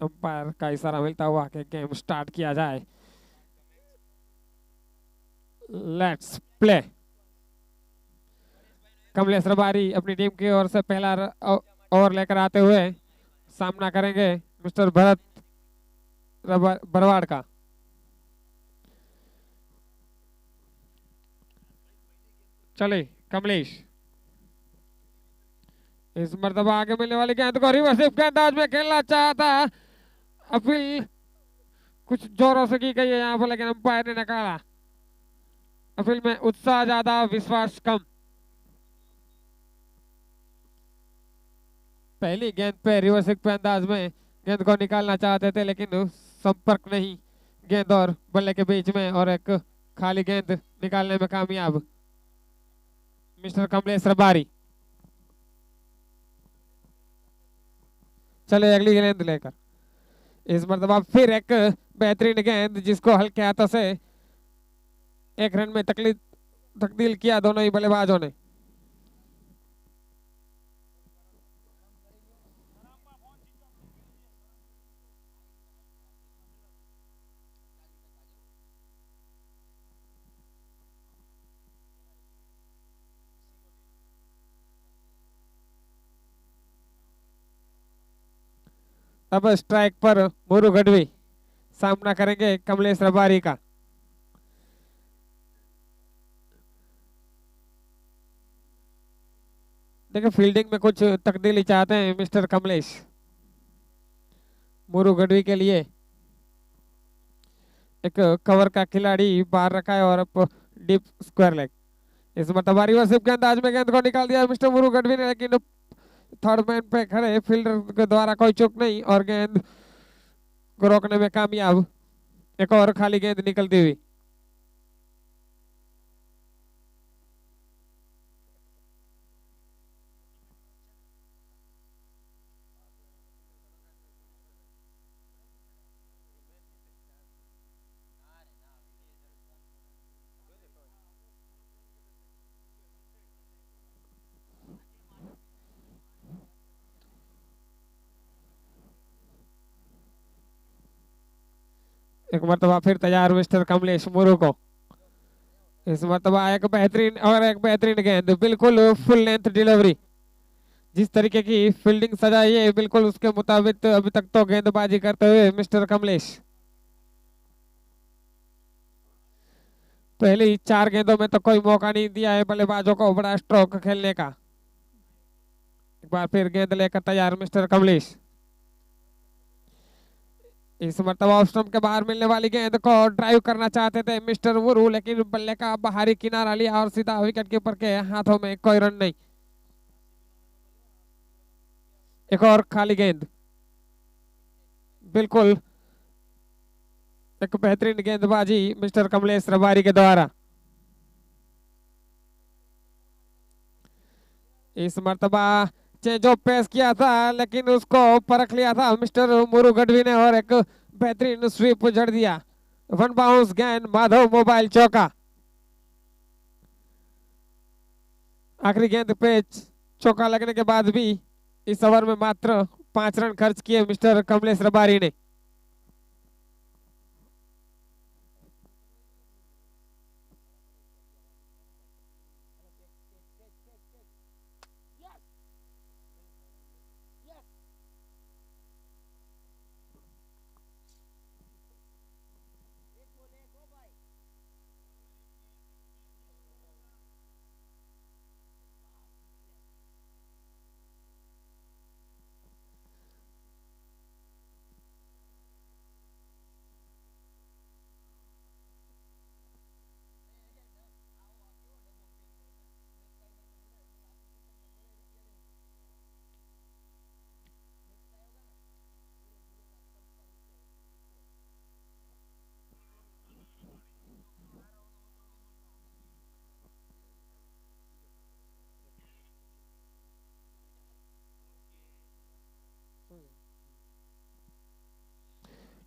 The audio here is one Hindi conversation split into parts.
अंपायर का इशारा मिलता हुआ कि गेम स्टार्ट किया जाए। Let's play. कमलेश रबारी अपनी टीम की ओर से पहला ओवर लेकर आते हुए सामना करेंगे मिस्टर भरत बरवाड़ का। चले कमलेश, इस मर्तबा आगे मिलने वाली गेंद को रिवर्स गेंदबाज में खेलना चाहता, अपील कुछ जोरों से की गई है यहाँ पर, लेकिन अंपायर ने नकारा। अपील में उत्साह ज्यादा, विश्वास कम। पहली गेंद पे रिवर्स पे अंदाज में गेंद को निकालना चाहते थे, लेकिन संपर्क नहीं गेंद और बल्ले के बीच में, और एक खाली गेंद निकालने में कामयाब मिस्टर कमलेश रबारी। चले अगली गेंद लेकर। इस मरतबा फिर एक बेहतरीन गेंद जिसको हल्के हाथों से एक रन में तब्दील किया दोनों ही बल्लेबाजों ने। अब स्ट्राइक पर मोरू गढ़वी सामना करेंगे कमलेश रबारी का। देखिए फील्डिंग में कुछ तब्दीली चाहते हैं मिस्टर कमलेश। मोरू गढ़वी के लिए एक कवर का खिलाड़ी बाहर रखा है और अब डीप स्क्वायर लेग। इस मतलब रिवर्स गेंदबाज में गेंद को निकाल दिया मिस्टर मोरू गढ़वी ने, लेकिन थर्ड मैन पे खड़े फील्डर के द्वारा कोई चूक नहीं और गेंद को रोकने में कामयाब। एक और खाली गेंद निकलती हुई। एक मरतबा फिर तैयार मिस्टर कमलेश मोरू को। इस मरतबा एक बेहतरीन गेंद, बिल्कुल फुल लेंथ डिलीवरी। जिस तरीके की फील्डिंग सजाई है बिल्कुल उसके मुताबिक अभी तक तो गेंदबाजी करते हुए मिस्टर कमलेश। पहली चार गेंदों में तो कोई मौका नहीं दिया है बल्लेबाजों को बड़ा स्ट्रोक खेलने का। एक बार फिर गेंद लेकर तैयार मिस्टर कमलेश। इस मरतबा ऑफ स्टंप के बाहर मिलने वाली गेंद को ड्राइव करना चाहते थे मिस्टर वुरू, लेकिन बल्ले का बाहरी किनारा लिया और सीधा विकेट कीपर के हाथों में, कोई रन नहीं। एक और खाली गेंद, बिल्कुल एक बेहतरीन गेंदबाजी मिस्टर कमलेश रबारी के द्वारा। इस मरतबा चेंज ऑफ पेस किया था लेकिन उसको परख लिया था मिस्टर मुरु गढ़वी ने और एक बेहतरीन स्वीप जड़ दिया। वन बाउंस गेंद, माधव मोबाइल चौका। आखिरी गेंद पे चौका लगने के बाद भी इस ओवर में मात्र 5 रन खर्च किए मिस्टर कमलेश रबारी ने।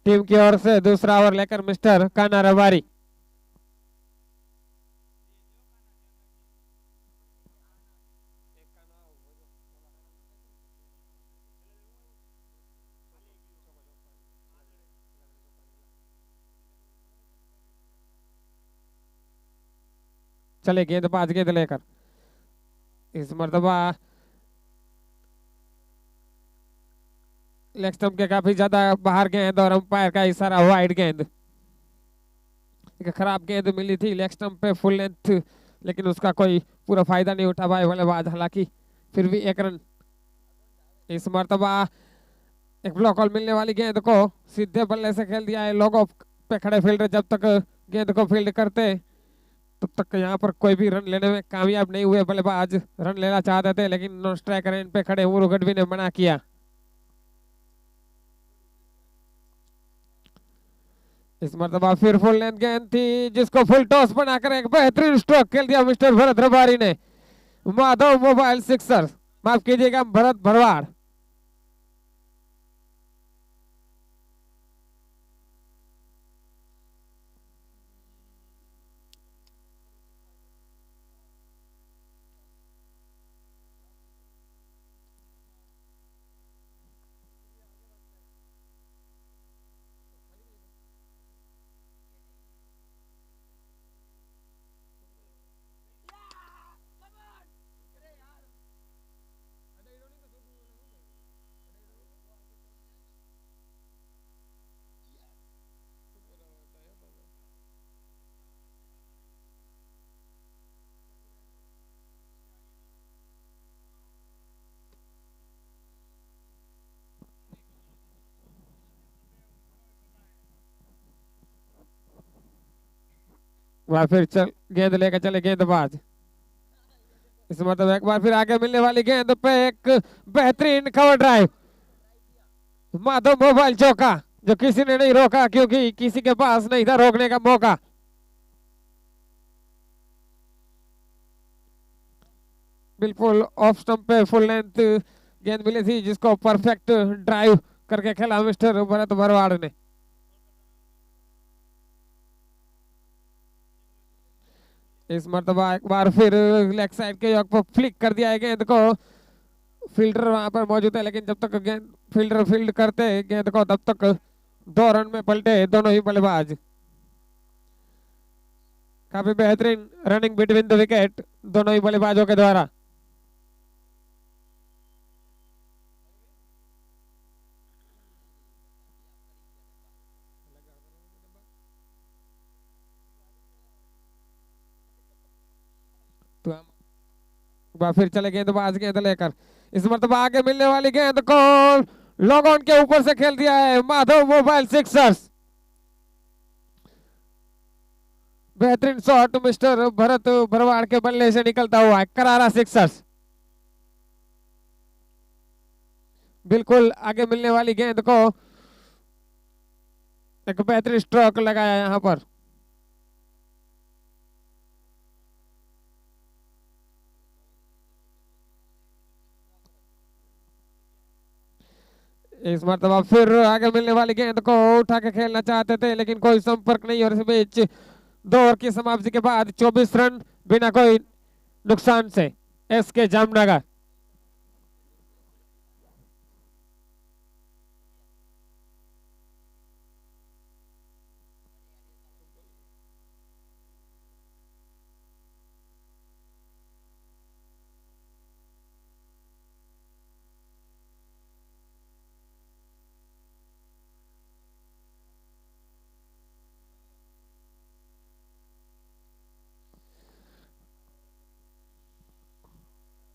टीम की ओर से दूसरा ओवर लेकर मिस्टर कान्हा रबारी। चले गेंदबाज गेंद लेकर, इस मर्तबा लेग स्टंप के काफी ज्यादा बाहर गेंद और अंपायर का इशारा वाइड गेंद। एक खराब गेंद मिली थी लेग स्टंप पे फुल लेंथ, लेकिन उसका कोई पूरा फायदा नहीं उठा पाए बल्लेबाज, हालांकि फिर भी 1 रन। इस मर्तबा एक ब्लॉक और मिलने वाली गेंद को सीधे बल्ले से खेल दिया है लोगों पे खड़े फील्डर। जब तक गेंद को फील्ड करते तब तक यहाँ पर कोई भी रन लेने में कामयाब नहीं हुए बल्लेबाज। रन लेना चाहते थे लेकिन नॉन स्ट्राइक रेंज पे खड़े उमरू गढ़वी ने मना किया। इस मर्तबा फिर फुल लेंथ गेंद थी जिसको फुल टॉस बनाकर एक बेहतरीन स्ट्रोक खेल दिया मिस्टर भरत रबारी ने। माधव मोबाइल सिक्सर, माफ कीजिएगा भरत भरवाड़। वह फिर चल गेंद लेकर चले गेंदबाज। इस मतलब एक बार फिर आगे मिलने वाली गेंद पे एक बेहतरीन कवर ड्राइव, माधव मोबाइल चौका, जो किसी ने नहीं रोका क्योंकि किसी के पास नहीं था रोकने का मौका। बिल्कुल ऑफ स्टंप पे फुल लेंथ गेंद मिली थी जिसको परफेक्ट ड्राइव करके खेला मिस्टर भरत भरवाड़ ने। इस मर्तबा एक बार फिर लेग साइड के योग पर फ्लिक कर दिया है गेंद को। फील्डर वहां पर मौजूद है लेकिन जब तक गेंद फील्डर फील्ड करते गेंद को तब तक 2 रन में पलटे दोनों ही बल्लेबाज। काफी बेहतरीन रनिंग बिटवीन द विकेट दोनों ही बल्लेबाजों के द्वारा। तो फिर चले गेंदबाज गेंद लेकर, इस मर्तबा आगे मिलने वाली गेंद को लॉग ऑन के ऊपर से खेल दिया है माधव मोबाइल सिक्सर्स। बेहतरीन शॉट मिस्टर भरत भरवाड़ के बल्ले से निकलता हुआ है, करारा सिक्सर्स। बिल्कुल आगे मिलने वाली गेंद को एक बेहतरीन स्ट्रोक लगाया यहां पर। इस मर्तबा फिर आगे मिलने वाली गेंद को उठा के खेलना चाहते थे लेकिन कोई संपर्क नहीं, और इस बीच 2 ओवर की समाप्ति के बाद 24 रन बिना कोई नुकसान से एसके जामनगर।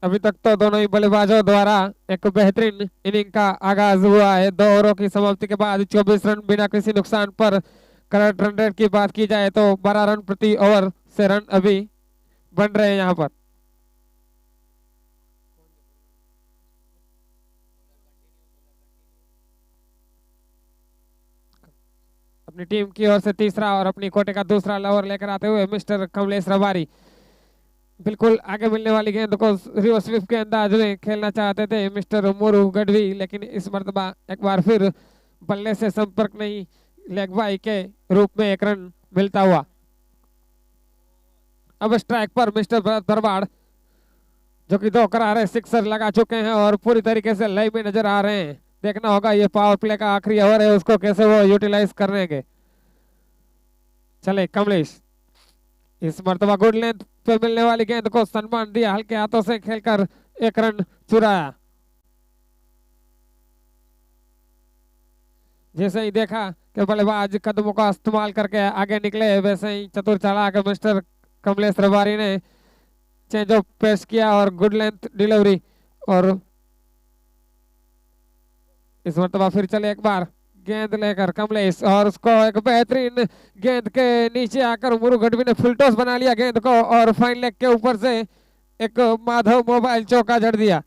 अभी तक तो दोनों ही बल्लेबाजों द्वारा एक बेहतरीन इनिंग का आगाज हुआ है। 2 ओवरों की समाप्ति के बाद 24 रन बिना किसी नुकसान पर। करंट रन रेट की बात की जाए तो 12 रन प्रति ओवर से रन अभी बन रहे हैं यहाँ पर। अपनी टीम की ओर से तीसरा और अपनी कोटे का दूसरा ओवर लेकर आते हुए मिस्टर कमलेश रबारी बिल्कुल आगे मिलने वाली गेंद को रिवर्स स्वीप के अंदाज में खेलना चाहते थे मिस्टर मोरू गढ़वी, लेकिन इस मर्तबा एक बार फिर बल्ले से संपर्क नहीं, लेग बाई के रूप में 1 रन मिलता हुआ। अब स्ट्राइक पर मिस्टर भरत भरवाड़ जो कि 2 करारे सिक्सर लगा चुके हैं और पूरी तरीके से लय में नजर आ रहे हैं। देखना होगा ये पावर प्ले का आखिरी ओवर है उसको कैसे वो यूटिलाइज करेंगे। चले कमलेश, इस मर्तबा गुड लेंथ पे मिलने वाली गेंद को सम्मान दिया, हल्के हाथों से खेलकर एक रन चुराया। जैसे ही देखा कि बल्लेबाज कदमों का इस्तेमाल करके आगे निकले, वैसे ही चतुर चालाक मिस्टर कमलेश रबारी ने चेंज ऑफ पेश किया और गुड लेंथ डिलीवरी, और इस मरतबा फिर चले एक बार गेंद लेकर कमलेश, और उसको एक बेहतरीन गेंद के नीचे आकर मुरु गढ़वी ने फुल टॉस बना लिया गेंद को, और फाइन लेग के ऊपर से एक माधव मोबाइल चौका जड़ दिया।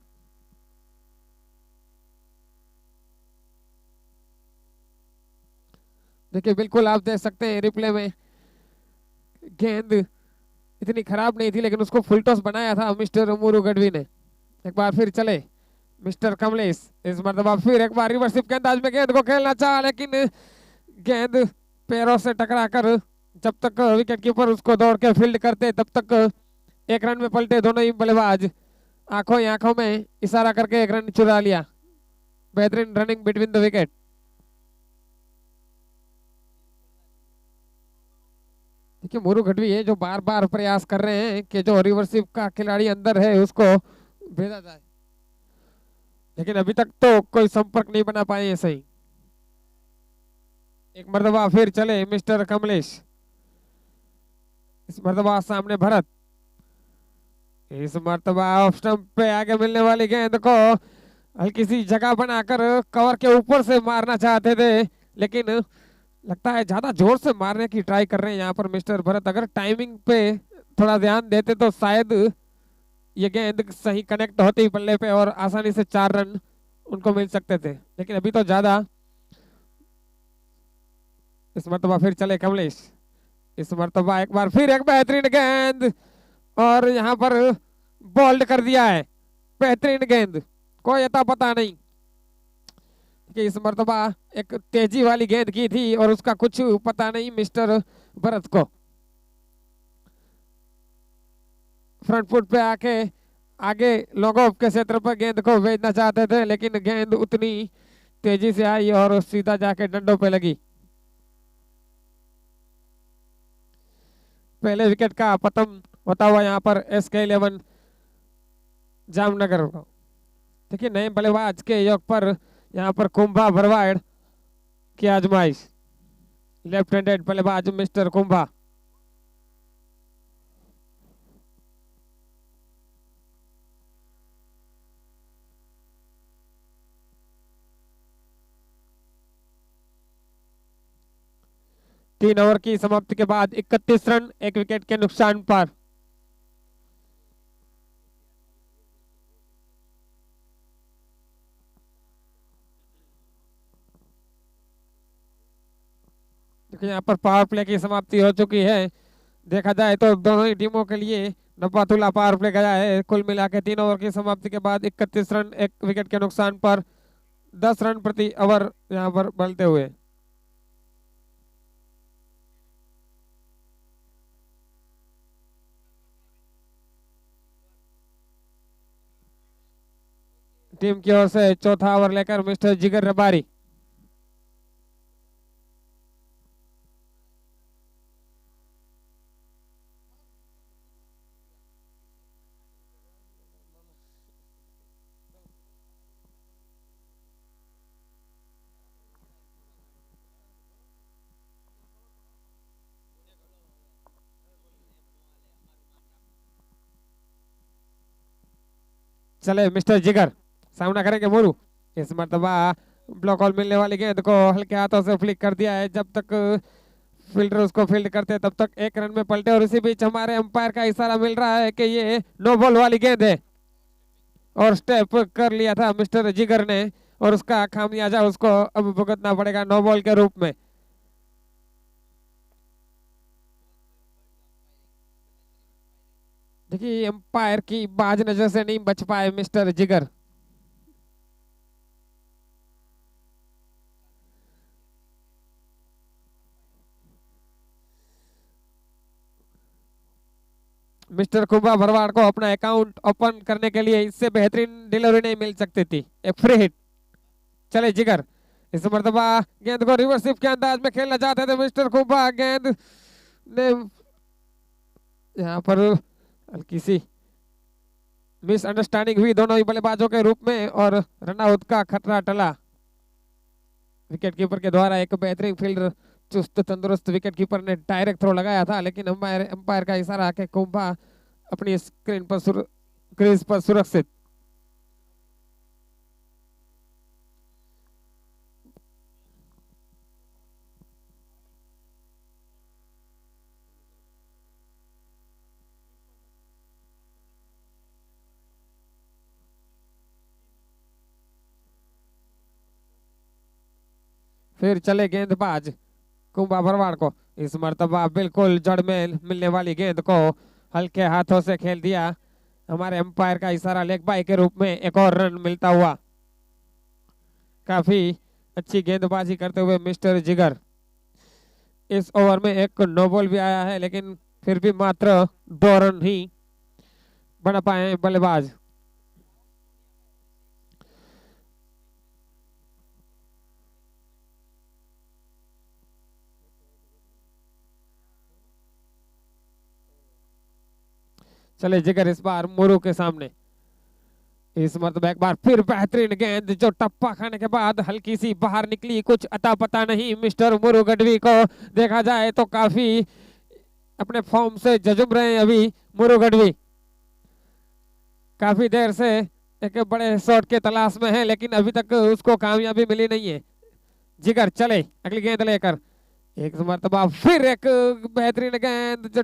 देखिए बिल्कुल आप देख सकते हैं रिप्ले में, गेंद इतनी खराब नहीं थी लेकिन उसको फुल टॉस बनाया था मिस्टर मुरु गढ़वी ने। एक बार फिर चले मिस्टर कमलेश, इस मरतबा फिर एक बार रिवर्सिव के अंदाज में गेंद को खेलना चाहा, लेकिन गेंद पैरों से टकरा कर जब तक विकेट कीपर उसको दौड़ के फील्ड करते तब तक एक रन में पलटे दोनों ही बल्लेबाज। आंखों ही आंखों में इशारा करके एक रन चुरा लिया। बेहतरीन रनिंग बिटवीन द विकेट। देखिए मुरु गढ़वी है जो बार बार प्रयास कर रहे हैं कि जो रिवर्सिव का खिलाड़ी अंदर है उसको भेजा जाए, लेकिन अभी तक तो कोई संपर्क नहीं बना पाए ऐसे ही। एक मर्तबा फिर चले मिस्टर कमलेश, इस मर्तबा सामने भरत, इस मर्तबा ऑफ स्टंप पे आगे मिलने वाली गेंद को हल्की सी जगह बनाकर कवर के ऊपर से मारना चाहते थे, लेकिन लगता है ज्यादा जोर से मारने की ट्राई कर रहे हैं यहाँ पर मिस्टर भरत। अगर टाइमिंग पे थोड़ा ध्यान देते तो शायद ये गेंद सही कनेक्ट होती बल्ले पे और आसानी से 4 रन उनको मिल सकते थे, लेकिन अभी तो ज्यादा। इस मर्तबा फिर चले कमलेश, इस मर्तबा एक बार फिर एक बेहतरीन गेंद, और यहाँ पर बोल्ड कर दिया है। बेहतरीन गेंद, कोई अता पता नहीं कि इस मर्तबा एक तेजी वाली गेंद की थी और उसका कुछ पता नहीं मिस्टर भरत को। फ्रंट फुट पे आके आगे लॉन्ग ऑफ के क्षेत्र पर गेंद को भेजना चाहते थे, लेकिन गेंद उतनी तेजी से आई और सीधा जाके डंडों पे लगी। पहले विकेट का पतन होता हुआ यहाँ पर SK11 जामनगर। देखिए नए बल्लेबाज के योग पर यहाँ पर कुंभा भरवाड़ की आजमाइश। लेफ्ट हैंडेड बल्लेबाज मिस्टर कुंभा। तीन ओवर की समाप्ति के बाद 31 रन, एक विकेट के नुकसान पर। देखिए यहाँ पर पावर प्ले की समाप्ति हो चुकी है। देखा जाए तो दोनों ही टीमों के लिए नपातुला पावर प्ले गया है। कुल मिला के 3 ओवर की समाप्ति के बाद 31 रन, एक विकेट के नुकसान पर 10 रन प्रति ओवर यहाँ पर बलते हुए। टीम की ओर से चौथा ओवर लेकर मिस्टर जिगर रबारी। चले मिस्टर जिगर, सामना करेंगे मोरू। इस मर्तबा ब्लॉक हॉल मिलने वाली गेंद को हल्के हाथों से फ्लिक कर दिया है। जब तक फील्डर उसको फील्ड करते तब तक एक रन में पलटे, और इसी बीच हमारे अंपायर का इशारा मिल रहा है कि ये नो बॉल वाली गेंद है, और स्टेप कर लिया था मिस्टर जिगर ने, और उसका खामियाजा उसको अब भुगतना पड़ेगा नो बॉल के रूप में। देखिए अंपायर की बाज नजर से नहीं बच पाए मिस्टर जिगर। मिस्टर कुंभा भरवाड़ को अपना अकाउंट ओपन करने के लिए इससे बेहतरीन डिलीवरी नहीं मिल सकती थी। एक फ्री हिट। चले जिगर, इस मर्तबा गेंद को रिवर्सिव के अंदाज में खेलना चाहते थे मिस्टर कुंभा। गेंद ने यहाँ पर हल्की सी मिसअंडरस्टैंडिंग हुई दोनों ही बल्लेबाजों के रूप में और रनआउट का खतरा टला। विकेट कीपर के द्वारा एक बेहतरीन फील्डर चुस्त तंदुरुस्त विकेट कीपर ने डायरेक्ट थ्रो लगाया था, लेकिन अंपायर का इशारा के कुंभा अपनी स्क्रीन पर क्रीज पर सुरक्षित। फिर चले गेंदबाज कुंभा भरवाड़ को। इस मर्तबा बिल्कुल जड़ में मिलने वाली गेंद को हल्के हाथों से खेल दिया। हमारे अंपायर का इशारा लेग बाई के रूप में एक और रन मिलता हुआ। काफी अच्छी गेंदबाजी करते हुए मिस्टर जिगर। इस ओवर में एक नो बॉल भी आया है, लेकिन फिर भी मात्र 2 रन ही बना पाए बल्लेबाज। चले जिगर इस बार मुरू के सामने। इस मरतबा एक बार फिर बेहतरीन गेंद जो टप्पा खाने के बाद हल्की सी बाहर निकली, कुछ अता पता नहीं मिस्टर मुरू गढ़वी को। देखा जाए तो काफी अपने फॉर्म से झझुम रहे हैं अभी मुरू गढ़वी। काफी देर से एक बड़े शॉट के तलाश में है, लेकिन अभी तक उसको कामयाबी मिली नहीं है। जिगर चले अगली गेंद लेकर। एक मरतबा फिर एक बेहतरीन गेंद जो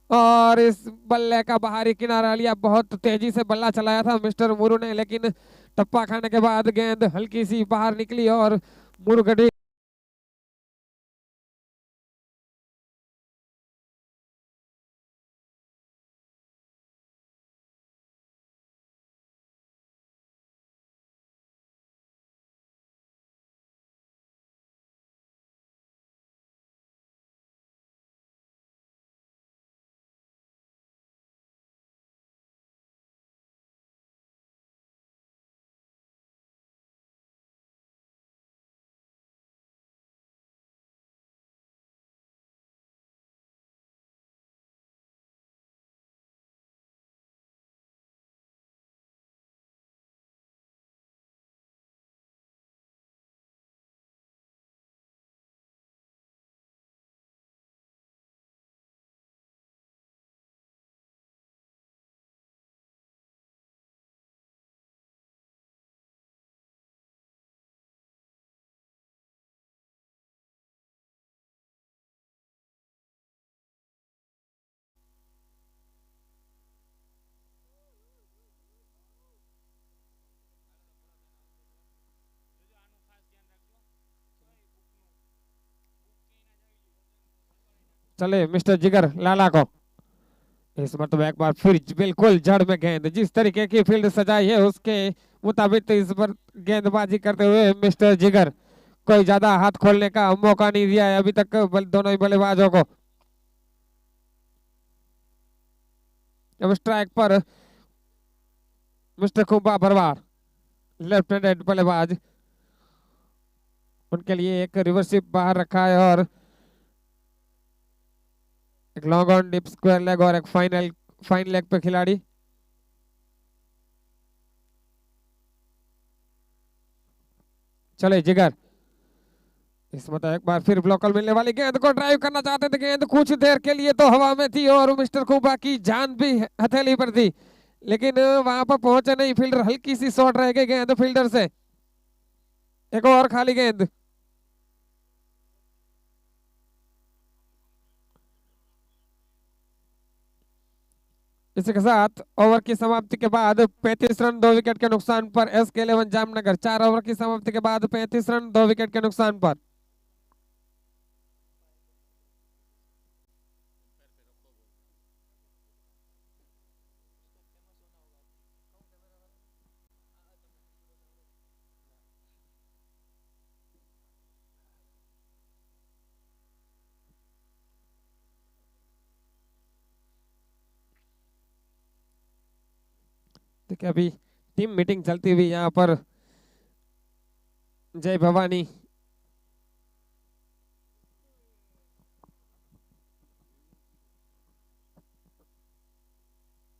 और इस बल्ले का बाहरी किनारा लिया। बहुत तेजी से बल्ला चलाया था मिस्टर मुरू ने, लेकिन टप्पा खाने के बाद गेंद हल्की सी बाहर निकली और मुरू गढ़वी। चले मिस्टर जिगर लाला को। इस मरतबा एक बार फिर बिल्कुल जड़ में गेंद। जिस तरीके की फील्ड सजाई है उसके मुताबिक इस पर गेंदबाजी करते हुए मिस्टर जिगर कोई ज्यादा हाथ खोलने का मौका नहीं दिया है अभी तक दोनों ही बल्लेबाजों को। अब स्ट्राइक पर mister Kumbha Bharwad left handed बल्लेबाज। उनके लिए एक रिवर्सिप बाहर रखा है और एक long on deep square leg और एक फाइन लेग पे खिलाड़ी। चले जिगर इस मतलब एक बार फिर ब्लॉकल मिलने वाली गेंद को ड्राइव करना चाहते थे। गेंद कुछ देर के लिए तो हवा में थी और मिस्टर कुंभा की जान भी हथेली पर थी, लेकिन वहां पर पहुंचे नहीं फील्डर। हल्की सी शॉट रह गई गेंद फील्डर से। एक और खाली गेंद। इसी के साथ ओवर की समाप्ति के बाद 35 रन 2 विकेट के नुकसान पर SK11 जामनगर। 4 ओवर की समाप्ति के बाद 35 रन 2 विकेट के नुकसान पर। देखिए अभी टीम मीटिंग चलती हुई यहाँ पर जय भवानी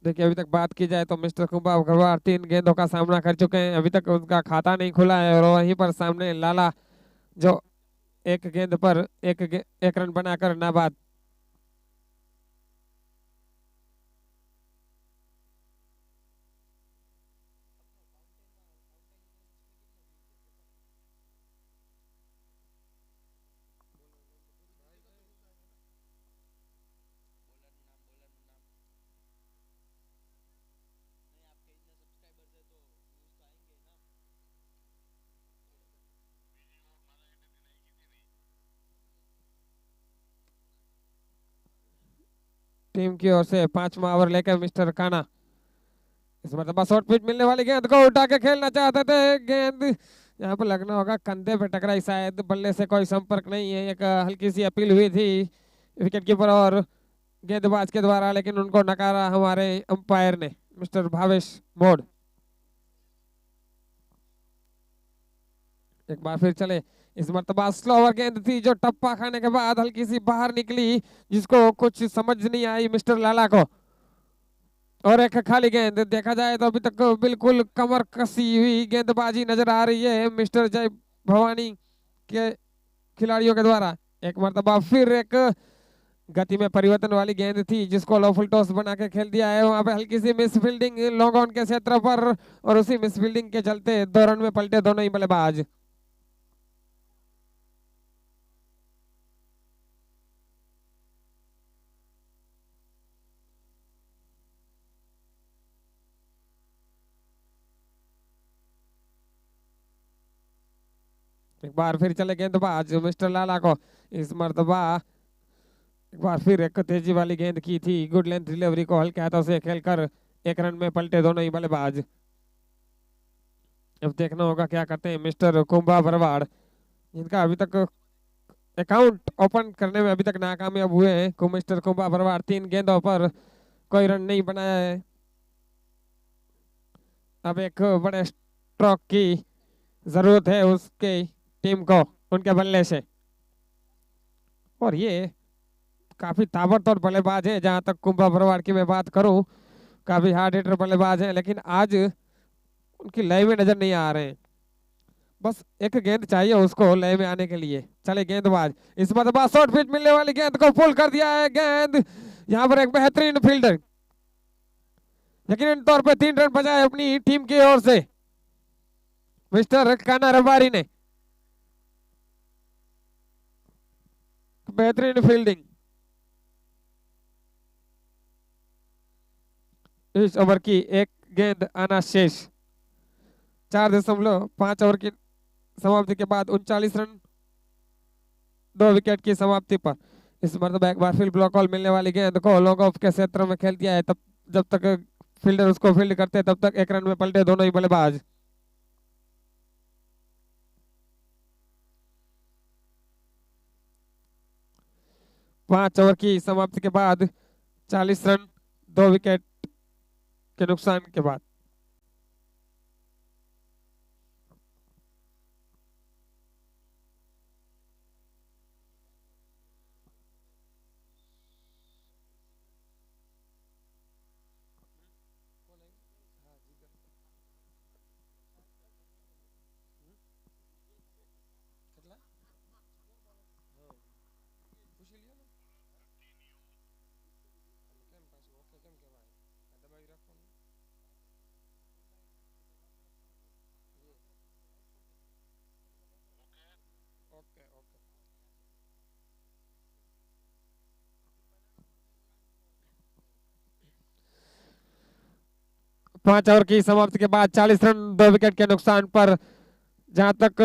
देखिए अभी तक बात की जाए तो मिस्टर कुंभा अग्रवाल 3 गेंदों का सामना कर चुके हैं, अभी तक उनका खाता नहीं खुला है। और वहीं पर सामने लाला जो एक गेंद पर एक रन बनाकर नाबाद। टीम की ओर से 5वां ओवर लेकर मिस्टर काना इस मरतबा शॉर्ट पिच मिलने वाली गेंद को उठा के खेलना चाहते थे। गेंद यहाँ पर लगना होगा कंधे पे टकराई, शायद बल्ले से कोई संपर्क नहीं है। एक हल्की सी अपील हुई थी विकेट कीपर और गेंदबाज के द्वारा, लेकिन उनको नकारा हमारे अंपायर ने, मिस्टर भावेश मोड। एक बार फिर चले, इस मरतबा स्लोवर गेंद थी जो टप्पा खाने के बाद हल्की सी बाहर निकली, जिसको कुछ समझ नहीं आई मिस्टर लाला को। और एक खाली गेंद, देखा जाए तो अभी तक बिल्कुल कमर कसी हुई गेंदबाजी नजर आ रही है मिस्टर जय भवानी के खिलाड़ियों के द्वारा। एक मरतबा फिर एक गति में परिवर्तन वाली गेंद थी जिसको लो फुल टॉस बना के खेल दिया है। वहां पे हल्की सी मिस फील्डिंग लॉन्ग ऑन के क्षेत्र पर, और उसी मिस फील्डिंग के चलते 2 रन में पलटे दोनों ही बल्लेबाज। एक बार फिर चले गेंदबाज मिस्टर लाला को, इस मरतबा एक बार फिर एक तेजी वाली गेंद की थी, गुड लेंथ डिलीवरी को हल्के हाथों से खेलकर 1 रन में पलटे दोनों ही बल्लेबाज। अब देखना होगा क्या करते हैं मिस्टर कुंभा भरवाड़, जिनका अभी तक अकाउंट ओपन करने में अभी तक नाकामयाब हुए हैं। मिस्टर कुंभा भरवाड़ 3 गेंदों पर कोई रन नहीं बनाया है। अब एक बड़े स्ट्रोक की जरूरत है उसके टीम को उनके बल्ले से, और ये काफी ताबड़तोड़ बल्लेबाज है। जहां तक कुंभा भरवाड़ की मैं बात करूं, काफी हार्ड हिटर बल्लेबाज है, लेकिन आज उनकी लय में नजर नहीं आ रहे हैं। बस एक गेंद चाहिए उसको लय में आने के लिए। चले गेंदबाज, इस मरतबा शॉर्ट पिच मिलने वाली गेंद को पुल कर दिया है। गेंद यहाँ पर एक बेहतरीन फील्डर, यकीनन तौर पर 3 रन बचाए अपनी टीम की ओर से मिस्टर काना रबारी ने। बेहतरीन फील्डिंग। इस ओवर की एक गेंद आना शेष। 4.5 ओवर की समाप्ति के बाद 39 रन 2 विकेट की समाप्ति पर इस मरतबा एक बार फील्ड ब्लॉक कॉल मिलने वाली गेंद को लॉन्ग ऑफ के क्षेत्र में खेल दिया है। तब जब तक फील्डर उसको फील्ड करते तब तक 1 रन में पलटे दोनों ही बल्लेबाज। पांच ओवर की समाप्ति के बाद 40 रन 2 विकेट के नुकसान के बाद। पांच ओवर की समाप्ति के बाद 40 रन 2 विकेट के नुकसान पर, जहां तक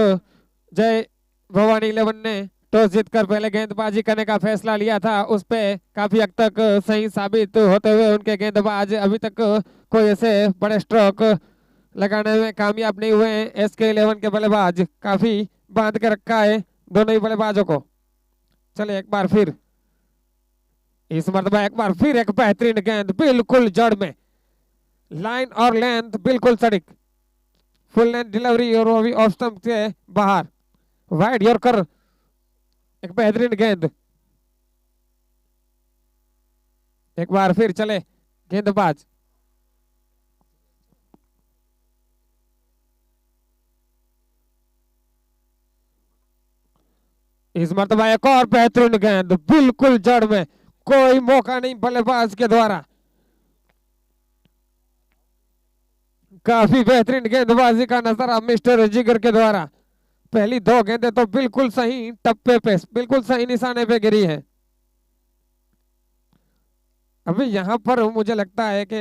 जय भवानी 11 ने टॉस जीतकर पहले गेंदबाजी करने का फैसला लिया था, उस पे काफी हद तक सही साबित होते हुए उनके गेंदबाज अभी तक कोई ऐसे बड़े स्ट्रोक लगाने में कामयाब नहीं हुए हैं। SK11 के बल्लेबाज काफी बांध के रखा है दोनों ही बल्लेबाजों को। चले एक बार फिर, इस मरतबा एक बार फिर एक बेहतरीन गेंद बिल्कुल जड़ में, लाइन और लेंथ बिल्कुल सटीक, फुल लेंथ डिलीवरी और वो भी ऑफ स्टंप से बाहर, वाइड यॉर्कर, एक बेहतरीन गेंद। एक बार फिर चले गेंदबाज, इस मरतबा एक और बेहतरीन गेंद बिल्कुल जड़ में, कोई मौका नहीं बल्लेबाज के द्वारा। काफी बेहतरीन गेंदबाजी का नजारा मिस्टर जिगर के द्वारा। पहली दो गेंदें तो बिल्कुल सही टप्पे पे, बिल्कुल सही निशाने पे गिरी है। अभी यहाँ पर मुझे लगता है कि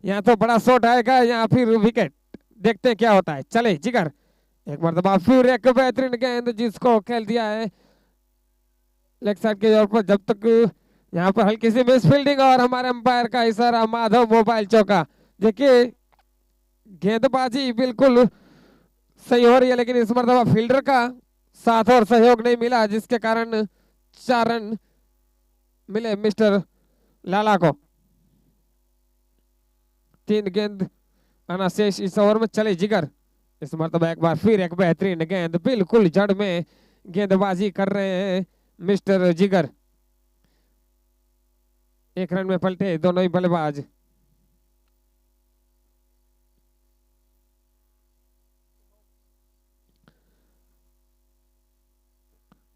यहाँ तो बड़ा शॉट आएगा या फिर विकेट, देखते हैं क्या होता है। चले जिगर, एक मरतबा फिर एक बेहतरीन गेंद जिसको खेल दिया है लेग साइड के ओर पर। जब तक यहाँ पर हल्की सी मिस फील्डिंग और हमारे अंपायर का इशारा, माधव मोबाइल चौका। देखिए गेंदबाजी बिल्कुल सही हो रही है, लेकिन इस मरतबा फील्डर का साथ और सहयोग नहीं मिला, जिसके कारण 4 रन मिले मिस्टर लाला को। 3 गेंद आना शेष इस ओवर में। चले जिगर, इस मरतबा एक बार फिर एक बेहतरीन गेंद, बिल्कुल जड़ में गेंदबाजी कर रहे हैं मिस्टर जिगर। 1 रन में पलटे दोनों ही बल्लेबाज।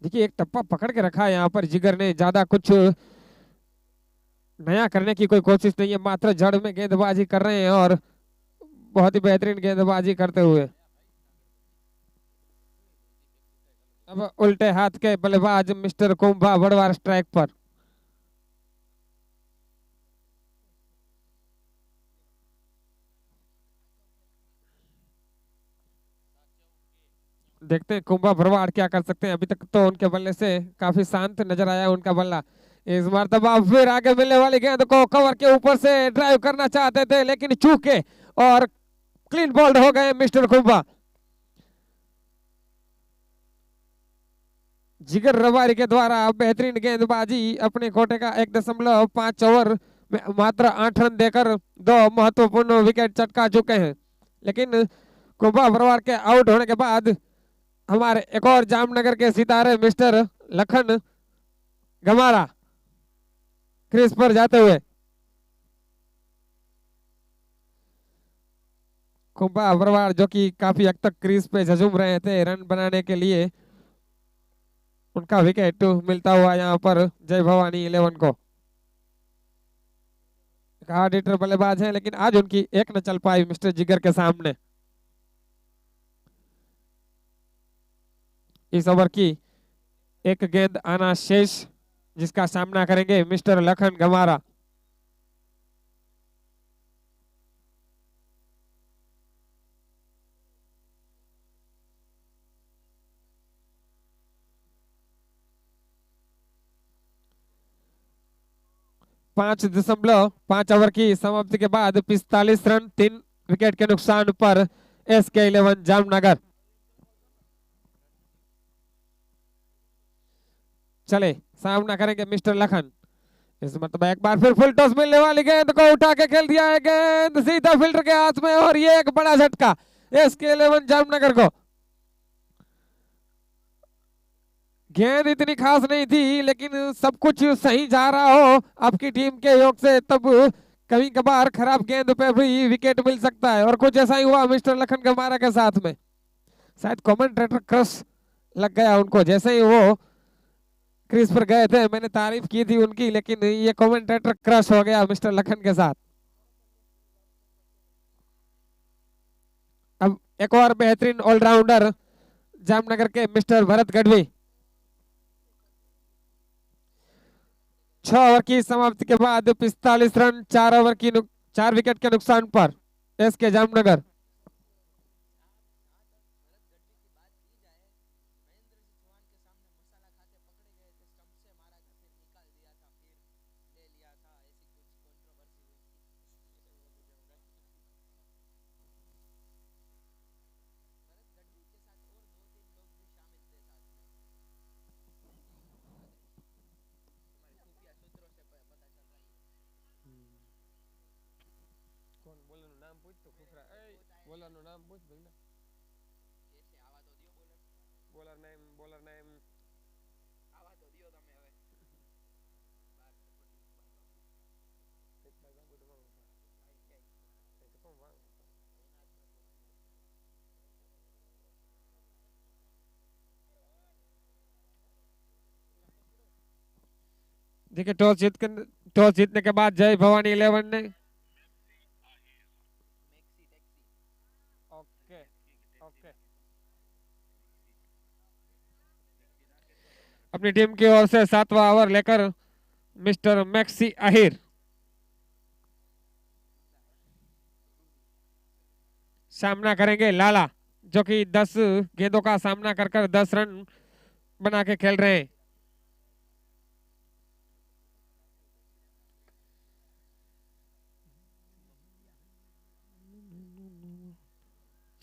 देखिए एक टप्पा पकड़ के रखा है यहाँ पर जिगर ने, ज्यादा कुछ नया करने की कोई कोशिश नहीं है, मात्र जड़ में गेंदबाजी कर रहे हैं और बहुत ही बेहतरीन गेंदबाजी करते हुए। अब उल्टे हाथ के बल्लेबाज मिस्टर कुंभा बड़वार स्ट्राइक पर। देखते हैं कुंभा भरवाड़ क्या कर सकते हैं। अभी तक तो उनके बल्ले से काफी शांत नजर आया उनका बल्ला। इस मरतबा फिर आगे मिलने वाली गेंद को कवर के ऊपर से ड्राइव करना चाहते थे, लेकिन चूके और क्लीन बॉल्ड हो गए मिस्टर कुंभा। जिगर रवारी के द्वारा बेहतरीन गेंदबाजी, अपने कोटे का 1.5 ओवर में मात्र 8 रन देकर 2 महत्वपूर्ण विकेट चटका चुके हैं। लेकिन कुंभा भरवाड़ के आउट होने के बाद हमारे एक और जामनगर के सितारे मिस्टर लखन गमारा क्रीज पर जाते हुए। कुंभा भरवाड़ जो कि काफी हद तक क्रीज पे झझूम रहे थे रन बनाने के लिए, उनका विकेट मिलता हुआ यहाँ पर जय भवानी 11 को। हार्ड हिटर बल्लेबाज हैं, लेकिन आज उनकी एक न चल पाई मिस्टर जिगर के सामने। इस ओवर की एक गेंद आना शेष, जिसका सामना करेंगे मिस्टर लखन गमारा। पांच ओवर की समाप्ति के बाद 45 रन 3 विकेट के नुकसान पर SK11 जामनगर। चले सामना करेंगे मिस्टर लखन। इस मतलब एक बार फिर फुल टॉस मिलने वाली गेंद को उठा के खेल दिया है, गेंद सीधा फील्डर के हाथ में और ये एक बड़ा झटका SK11 जामनगर को। गेंद इतनी खास नहीं थी, लेकिन सब कुछ सही जा रहा हो आपकी टीम के योग से, तब कभी कभार खराब गेंद पे भी विकेट मिल सकता है, और कुछ ऐसा ही हुआ मिस्टर लखन गमारा के साथ में। शायद कमेंटेटर क्रश लग गया उनको, जैसे ही वो क्रीज पर गए थे। मैंने तारीफ की थी उनकी, लेकिन ये कमेंटेटर क्रश हो गया मिस्टर लखन के साथ। अब एक और बेहतरीन ऑलराउंडर जामनगर के मिस्टर भरत गढ़वी। 6 ओवर की समाप्ति के बाद 45 रन 4 विकेट के नुकसान पर SK जामनगर। देखिए टॉस जीतने के बाद जय भवानी 11 ने ओके ओके अपनी टीम की ओर से 7वां ओवर लेकर मिस्टर मैक्सी आहिर सामना करेंगे लाला, जो कि 10 गेंदों का सामना कर कर 10 रन बना के खेल रहे हैं।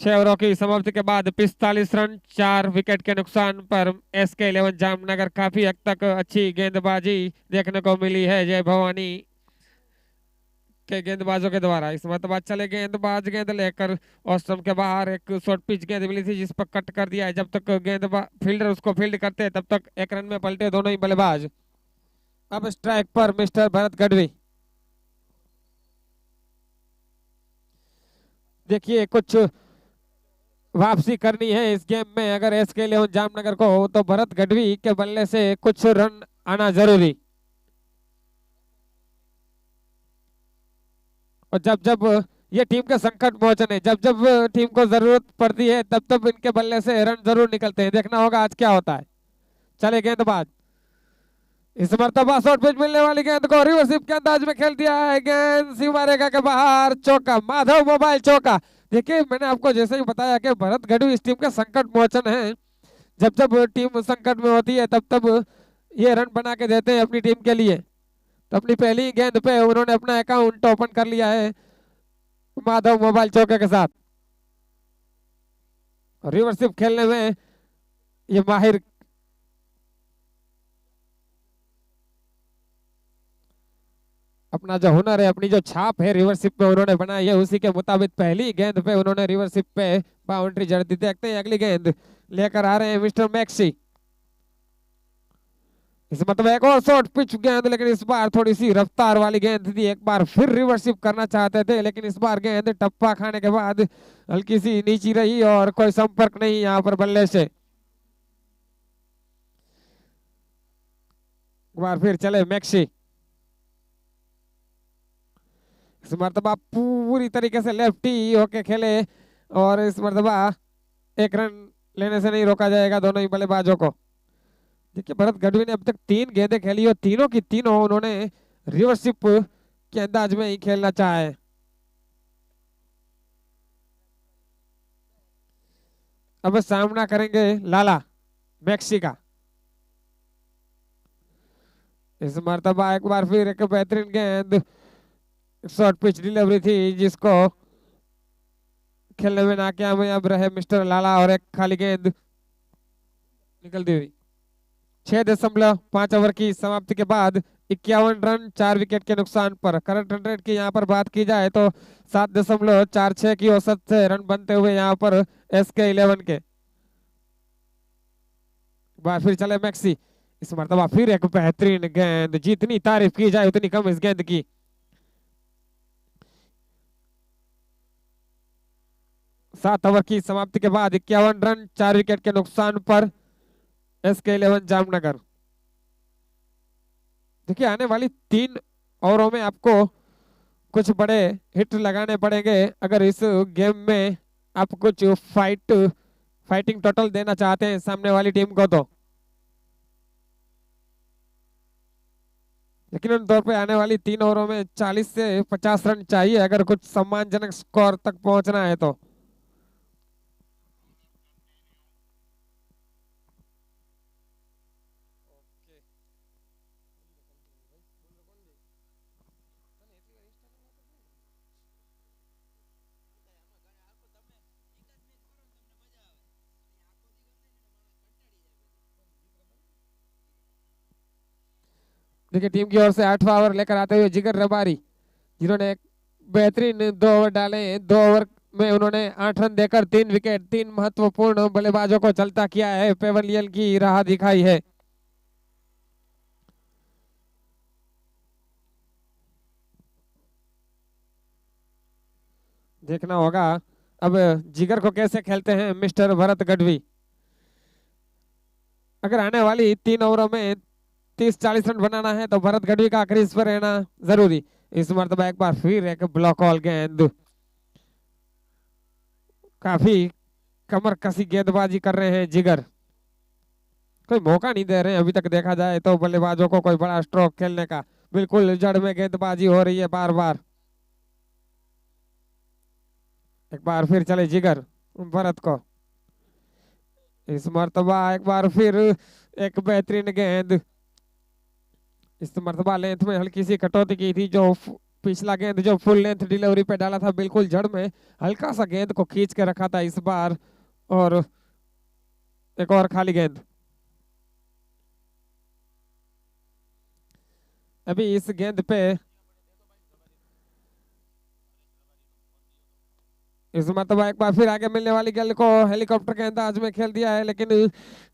6 ओवरों की समाप्ति के बाद 45 रन 4 विकेट के नुकसान पर SK11 जामनगर काफी हद तक अच्छी गेंदबाजी देखने को मिली है जय भवानी के गेंदबाजों के द्वारा। इस मतलब चले गेंदबाज गेंद लेकर और स्टंप के बाहर एक शॉर्ट पिच गेंद मिली थी जिस पर कट कर दिया है। जब तक गेंदबाज फील्डर उसको फील्ड करते हैं तब तक 1 रन में पलटे दोनों ही बल्लेबाज। अब स्ट्राइक पर मिस्टर भरत गढ़वी। देखिए कुछ वापसी करनी है इस गेम में अगर SK11 जामनगर को, तो भरत गढ़वी के बल्ले से कुछ रन आना जरूरी। और जब जब ये टीम के संकट मोचन है, जब जब टीम को जरूरत पड़ती है तब तब इनके बल्ले से रन जरूर निकलते हैं। देखना होगा आज क्या होता है। चले गेंदबाज, इस मरतबा शॉर्ट पिच मिलने वाली गेंद को रिवर्सिप के अंदाज में खेल दिया है। गेंद सीमा रेखा के बाहर, चौका, माधव मोबाइल चौका। देखिए मैंने आपको जैसे ही बताया कि भरत गढ़वी इस टीम के संकट मोचन है। जब जब टीम संकट में होती है तब तब ये रन बना के देते हैं अपनी टीम के लिए। तो अपनी पहली गेंद पे उन्होंने अपना अकाउंट ओपन कर लिया है माधव मोबाइल चौके के साथ। रिवर्सिप खेलने में ये माहिर अपना जो हुनर है, अपनी जो छाप है रिवर्सिप पे उन्होंने बनाई है, उसी के मुताबिक पहली गेंद पे उन्होंने रिवर्सिप पे बाउंड्री जड़ दी। देखते हैं अगली गेंद लेकर आ रहे हैं मिस्टर मैक्सी। इस मतलब एक और शॉर्ट पिच गेंद, लेकिन इस बार थोड़ी सी रफ्तार वाली गेंद थी। एक बार फिर रिवर्सिप करना चाहते थे लेकिन इस बार गेंद टप्पा खाने के बाद हल्की सी नीची रही और कोई संपर्क नहीं यहाँ पर बल्ले से। एक बार फिर चले मैक्सी। इस मरतबा पूरी तरीके से लेफ्टी होके खेले और इस मरतबा 1 रन लेने से नहीं रोका जाएगा दोनों ही बल्लेबाजों को। देखिए भरत गढ़वी ने अब तक 3 गेंदें खेली और तीनों की तीनों उन्होंने रिवर्सिप के अंदाज में ही खेलना चाहा है। अब सामना करेंगे लाला मैक्सी का। इस मरतबा एक बार फिर एक बेहतरीन गेंद, शॉर्ट पिच डिलीवरी थी जिसको खेलने में नाकामयाब रहे मिस्टर लाला और एक खाली गेंद निकलती हुई। 6.5 ओवर की समाप्ति के बाद 51 रन 4 विकेट के नुकसान पर करंट रन रेट की यहाँ पर बात की जाए तो 7.46 की औसत से रन बनते हुए यहाँ पर SK11 के। बार फिर चले मैक्सी। इस मरतबा फिर एक बेहतरीन गेंद, जितनी तारीफ की जाए उतनी कम इस गेंद की। 7 ओवर की समाप्ति के बाद 51 रन 4 विकेट के नुकसान पर SK11 जामनगर। देखिए आने वाली 3 ओवरों में आपको कुछ बड़े हिट लगाने पड़ेंगे अगर इस गेम में आप कुछ फाइटिंग टोटल देना चाहते हैं सामने वाली टीम को। तो यकीनन तौर पे आने वाली 3 ओवरों में 40 से 50 रन चाहिए अगर कुछ सम्मानजनक स्कोर तक पहुंचना है तो। देखिए टीम की ओर से 8वां ओवर लेकर आते हुए जिगर रबारी, जिन्होंने एक बेहतरीन 2 ओवर डाले। 2 ओवर में उन्होंने 8 रन देकर 3 विकेट 3 महत्वपूर्ण बल्लेबाजों को चलता किया है, पेवेलियन की राह दिखाई है। देखना होगा अब जिगर को कैसे खेलते हैं मिस्टर भरत गढ़वी। अगर आने वाली 3 ओवरों में 30-40 रन बनाना है तो भरत गढ़वी का क्रीज पर रहना जरूरी। इस मरतबा एक बार फिर एक ब्लॉक ऑल गेंद, काफी कमर कसी गेंदबाजी कर रहे हैं जिगर, कोई मौका नहीं दे रहे हैं अभी तक देखा जाए तो बल्लेबाजों को कोई बड़ा स्ट्रोक खेलने का। बिल्कुल जड़ में गेंदबाजी हो रही है बार बार। एक बार फिर चले जिगर भरत को, इस मर्तबा एक बार फिर एक बेहतरीन गेंद। इस मर्तबा लेंथ में हल्की सी कटौती की थी, जो पिछला गेंद जो फुल लेंथ डिलीवरी पे डाला था बिल्कुल जड़ में हल्का सा गेंद को खींच के रखा था इस बार। और एक और खाली गेंद। अभी इस गेंद पे इस मरतबा एक बार फिर आगे मिलने वाली गेंद को हेलीकॉप्टर के अंदाज में खेल दिया है, लेकिन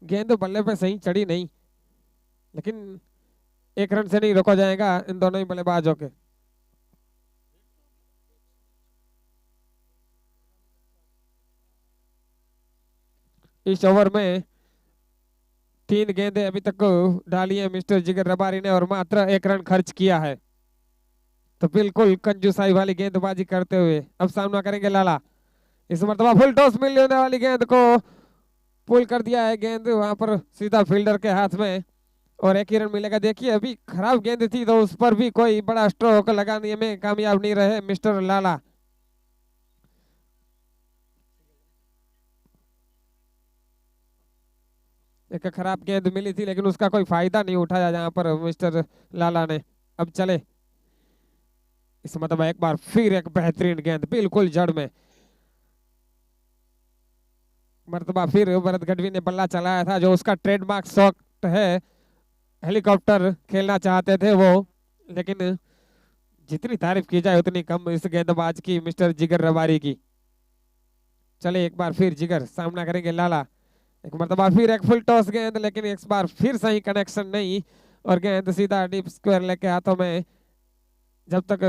गेंद बल्ले पे सही चढ़ी नहीं। लेकिन एक रन से नहीं रोका जाएगा इन दोनों ही बल्लेबाजों के। इस ओवर में 3 गेंदें अभी तक डाली है मिस्टर जिगर रबारी ने और मात्र 1 रन खर्च किया है। तो बिल्कुल कंजूसाई वाली गेंदबाजी करते हुए अब सामना करेंगे लाला। इस मरतबा फुल टॉस मिलने वाली गेंद को पुल कर दिया है, गेंद वहां पर सीधा फील्डर के हाथ में और 1 ही रन मिलेगा। देखिए अभी खराब गेंद थी तो उस पर भी कोई बड़ा स्ट्रोक लगाने में कामयाब नहीं रहे मिस्टर लाला। एक खराब गेंद मिली थी लेकिन उसका कोई फायदा नहीं उठाया यहाँ पर मिस्टर लाला ने। अब चले इस मतलब एक बार फिर एक बेहतरीन गेंद बिल्कुल जड़ में। मरतबा फिर भरत गढ़वी ने बल्ला चलाया था, जो उसका ट्रेडमार्क शॉट है। हेलीकॉप्टर खेलना चाहते थे वो, लेकिन जितनी तारीफ की जाए उतनी कम इस गेंदबाज की मिस्टर जिगर रबारी की। चले एक बार फिर जिगर सामना करेंगे लाला। एक मरतबा फिर एक फुल टॉस गेंद, लेकिन इस बार फिर सही कनेक्शन नहीं और गेंद सीधा डीप स्क्वायर लेके हाथों में। जब तक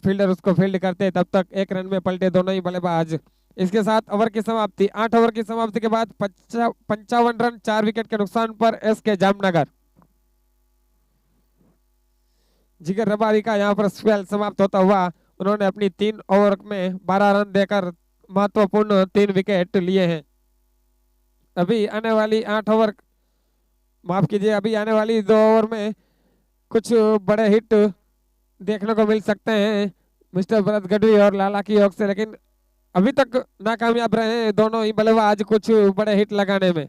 फील्डर उसको फील्ड करते तब तक 1 रन में पलटे दोनों ही बल्लेबाज। इसके साथ ओवर की समाप्ति, 8 ओवर की समाप्ति के बाद 55 रन 4 विकेट के नुकसान पर एसके जामनगर। जिगर रबारी का यहाँ पर स्पेल समाप्त होता हुआ उन्होंने अपनी 3 ओवर में 12 रन देकर महत्वपूर्ण 3 विकेट लिए हैं। अभी आने वाली 8 ओवर, माफ कीजिए, अभी आने वाली 2 ओवर में कुछ बड़े हिट देखने को मिल सकते हैं मिस्टर भरत गढ़वी और लाला की ओर से, लेकिन अभी तक नाकामयाब रहे हैं दोनों ही बल्लेबाज कुछ बड़े हिट लगाने में।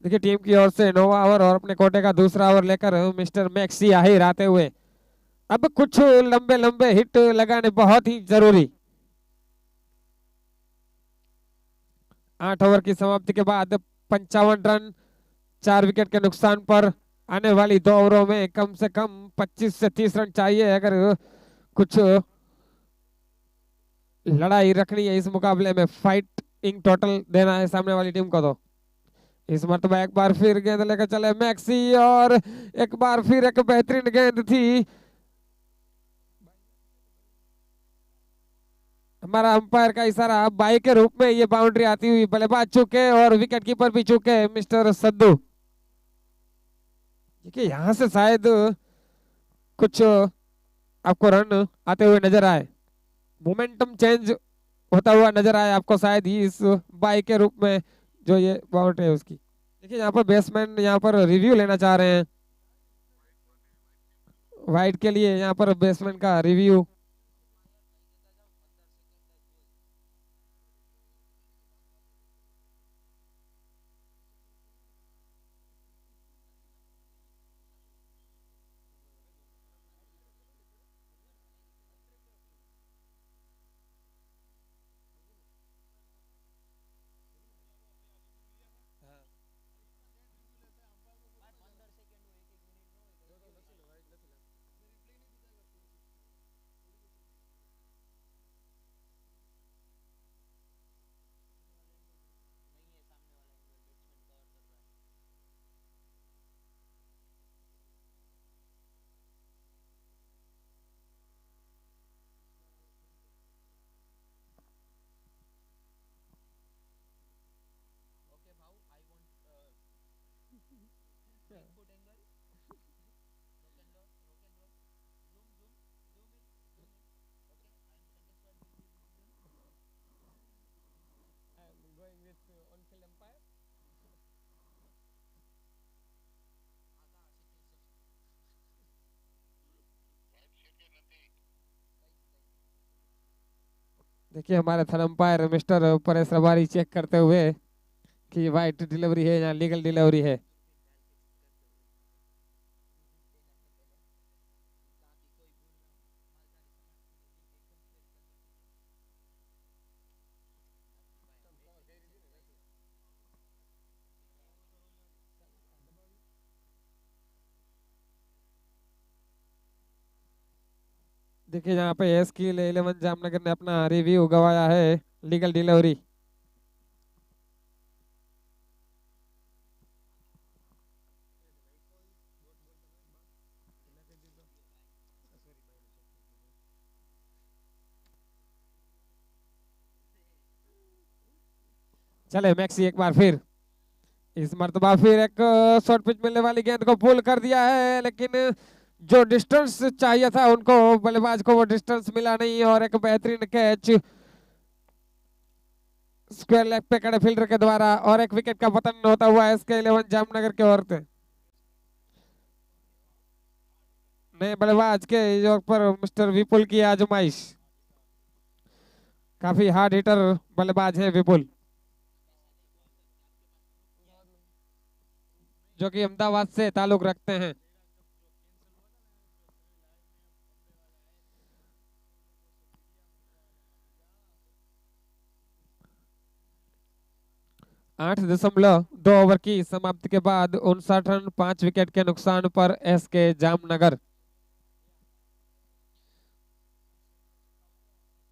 देखिए टीम की ओर से नौवां ओवर और अपने कोटे का दूसरा ओवर लेकर मिस्टर मैक्सी आहिर आते हुए अब कुछ लंबे लंबे हिट लगाने बहुत ही जरूरी। 8 ओवर की समाप्ति के बाद 55 रन 4 विकेट के नुकसान पर आने वाली 2 ओवरों में कम से कम 25 से 30 रन चाहिए अगर कुछ लड़ाई रखनी है इस मुकाबले में, फाइटिंग टोटल देना है सामने वाली टीम को। तो इस मरतबा एक बार फिर गेंद लेकर चले मैक्सी और एक बार फिर एक बेहतरीन गेंद थी। हमारा अंपायर का इशारा बाई के रूप में ये बाउंड्री आती हुई, बल्लेबाज चूके और विकेट कीपर भी चूके मिस्टर सद्दू। देखिए यहां से शायद कुछ आपको रन आते हुए नजर आए, मोमेंटम चेंज होता हुआ नजर आए आपको शायद ही इस बाई के रूप में जो ये बाउंड्री है उसकी। देखिए यहाँ पर बैट्समैन यहाँ पर रिव्यू लेना चाह रहे हैं, वाइड के लिए यहाँ पर बैट्समैन का रिव्यू। देखिए हमारे third umpire mister Paresh Rabari check करते हुए कि वाइट डिलीवरी है या लीगल डिलीवरी है। देखिए यहाँ पे स्किल 11 जामनगर ने अपना रिव्यू गवाया है लीगल डिलीवरी। चले मैक्सी एक बार फिर, इस मर्तबा फिर एक शॉर्ट पिच मिलने वाली गेंद को पुल कर दिया है, लेकिन जो डिस्टेंस चाहिए था उनको बल्लेबाज को वो डिस्टेंस मिला नहीं और एक बेहतरीन कैच स्क्वायर लेग पे खड़े फील्डर के द्वारा और एक विकेट का पतन होता हुआ SK 11 जामनगर की ओर से। नए बल्लेबाज के योग पर मिस्टर विपुल की आजमाइश। काफी हार्ड हिटर बल्लेबाज है विपुल, जो कि अहमदाबाद से ताल्लुक रखते हैं। आठ दशमलव दो ओवर की समाप्ति के बाद 59 रन 5 विकेट के नुकसान पर SK जामनगर।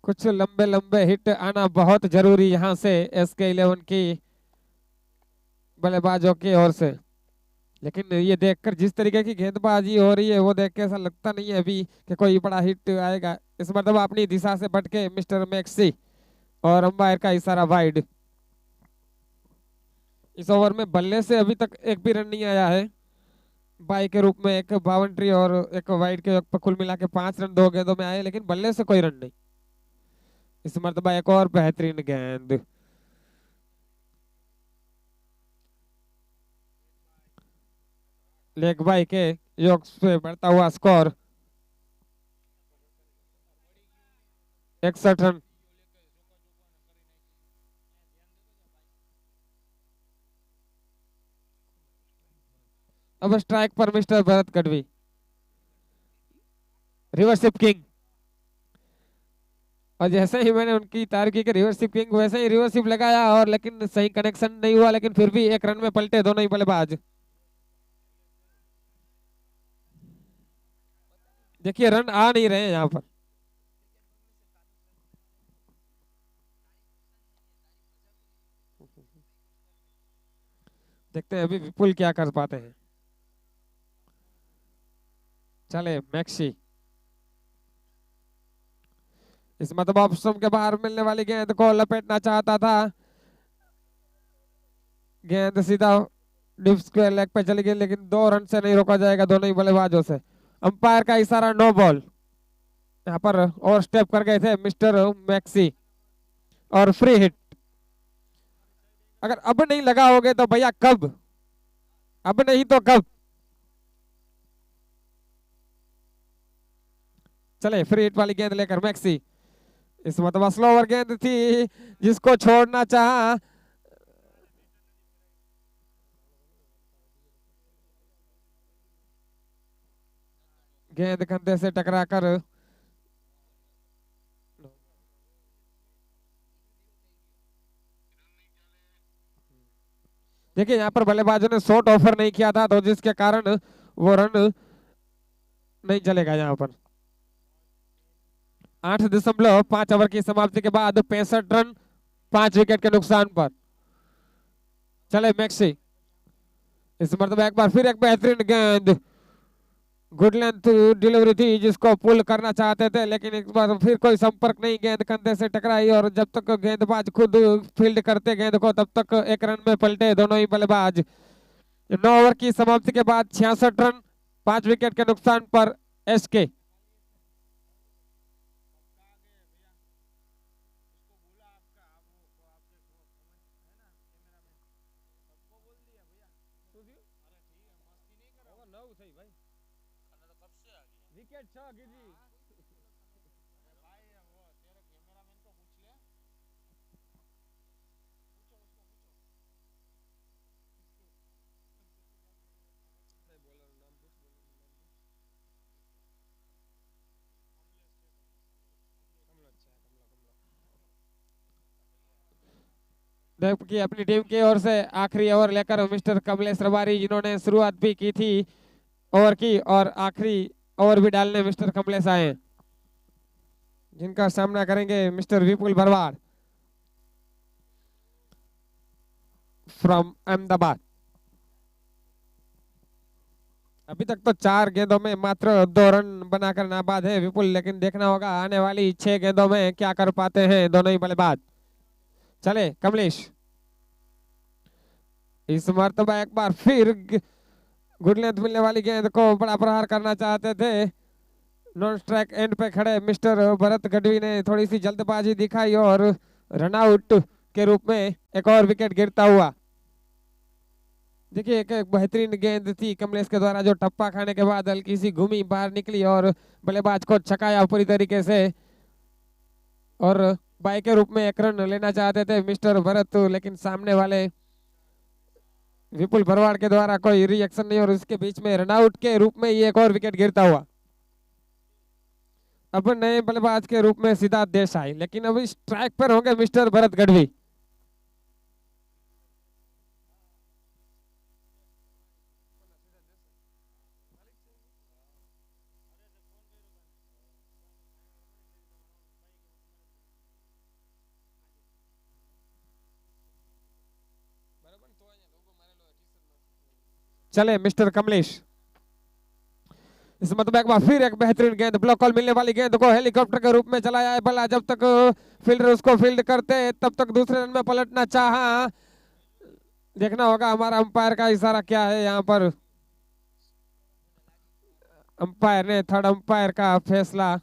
कुछ लंबे लंबे हिट आना बहुत जरूरी यहां से SK 11 की बल्लेबाजों की ओर से, लेकिन ये देखकर जिस तरीके की गेंदबाजी हो रही है वो देख के ऐसा लगता नहीं है अभी कि कोई बड़ा हिट आएगा। इस मतलब अपनी दिशा से भटके मिस्टर मैक्सी और अंपायर का इशारा वाइड। इस ओवर में बल्ले से अभी तक एक भी रन नहीं आया है, बाई के रूप में एक बाउंड्री और एक वाइड के पर कुल मिला के 5 रन 2 गेंदों में आए, लेकिन बल्ले से कोई रन नहीं। इस मरतबा एक और बेहतरीन गेंद, लेग बाई के योग से बढ़ता हुआ स्कोर 61 रन। अब स्ट्राइक पर मिस्टर भरत गढ़वी, रिवर्सिप किंग। और जैसे ही मैंने उनकी तारीफ की कि रिवर्सिप किंग, वैसे ही रिवर्सिप लगाया और लेकिन सही कनेक्शन नहीं हुआ, लेकिन फिर भी एक रन में पलटे दोनों ही बल्लेबाज। देखिए रन आ नहीं रहे हैं यहाँ पर। देखते हैं अभी विपुल क्या कर पाते हैं। चले मैक्सी, इस मतलब ऑप्शन के बाहर मिलने वाली गेंद को लपेटना चाहता था, गेंद सीधा डिप स्क्वायर लेग पे चली गई, लेकिन 2 रन से नहीं रोका जाएगा दोनों ही बल्लेबाजों से। अंपायर का इशारा नो बॉल। यहाँ पर और स्टेप कर गए थे मिस्टर मैक्सी और फ्री हिट। अगर अब नहीं लगा होगे तो भैया कब, अब नहीं तो कब। चले फ्री हिट वाली गेंद लेकर मैक्सी, इस मतलब स्लोवर गेंद थी जिसको छोड़ना चाहा, गेंद कंधे से टकराकर देखिए यहाँ पर बल्लेबाजों ने शॉट ऑफर नहीं किया था, तो जिसके कारण वो रन नहीं चलेगा यहाँ पर। 8.5 ओवर की समाप्ति के बाद 65 रन 5 विकेट के नुकसान पर। चले मैक्सी, इस मरतबा एक बार फिर एक बेहतरीन गेंद, गुड लेंथ डिलीवरी थी जिसको पुल करना चाहते थे, लेकिन एक बार फिर कोई संपर्क नहीं, गेंद कंधे से टकराई और जब तक गेंदबाज खुद फील्ड करते गेंद को तब तक एक रन में पलटे दोनों ही बल्लेबाज। 9 ओवर की समाप्ति के बाद 66 रन 5 विकेट के नुकसान पर एसके। जबकि अपनी टीम की ओर से आखिरी ओवर लेकर मिस्टर कमलेश रबारी, जिन्होंने शुरुआत भी की थी ओवर की, और आखिरी ओवर भी डालने मिस्टर कमलेश आए हैं, जिनका सामना करेंगे mister Vipul Bharwad from Ahmedabad. अभी तक तो 4 गेंदों में मात्र 2 रन बनाकर नाबाद है विपुल, लेकिन देखना होगा आने वाली 6 गेंदों में क्या कर पाते हैं दोनों ही बल्लेबाज। चले कमलेश, इस मर्तबा एक बार फिर गुड लेंथ मिलने वाली गेंद को बड़ा प्रहार करना चाहते थे। नॉन स्ट्राइक एंड पे खड़े मिस्टर भरत गढ़वी ने थोड़ी सी जल्दबाजी दिखाई और रनआउट के रूप में एक और विकेट गिरता हुआ। देखिए, एक बेहतरीन गेंद थी कमलेश के द्वारा, जो टप्पा खाने के बाद हल्की सी घूमी बाहर निकली और बल्लेबाज को छकाया पूरी तरीके से, और बाई के रूप में 1 रन लेना चाहते थे मिस्टर भरत, लेकिन सामने वाले विपुल भरवाड़ के द्वारा कोई रिएक्शन नहीं, और इसके बीच में रनआउट के रूप में ये एक और विकेट गिरता हुआ। अब नए बल्लेबाज के रूप में सिद्धार्थ देसाई, लेकिन अभी स्ट्राइक पर होंगे मिस्टर भरत गढ़वी। चले मिस्टर कमलेश, इस मतलब एक बार फिर एक बेहतरीन गेंद, ब्लॉक कॉल मिलने वाली गेंद को हेलीकॉप्टर के रूप में चलाया है बल्ला। जब तक फील्डर उसको फील्ड करते तब तक दूसरे रन में पलटना चाहा। देखना होगा हमारा अंपायर का इशारा क्या है यहाँ पर। अंपायर ने, थर्ड अंपायर का फैसला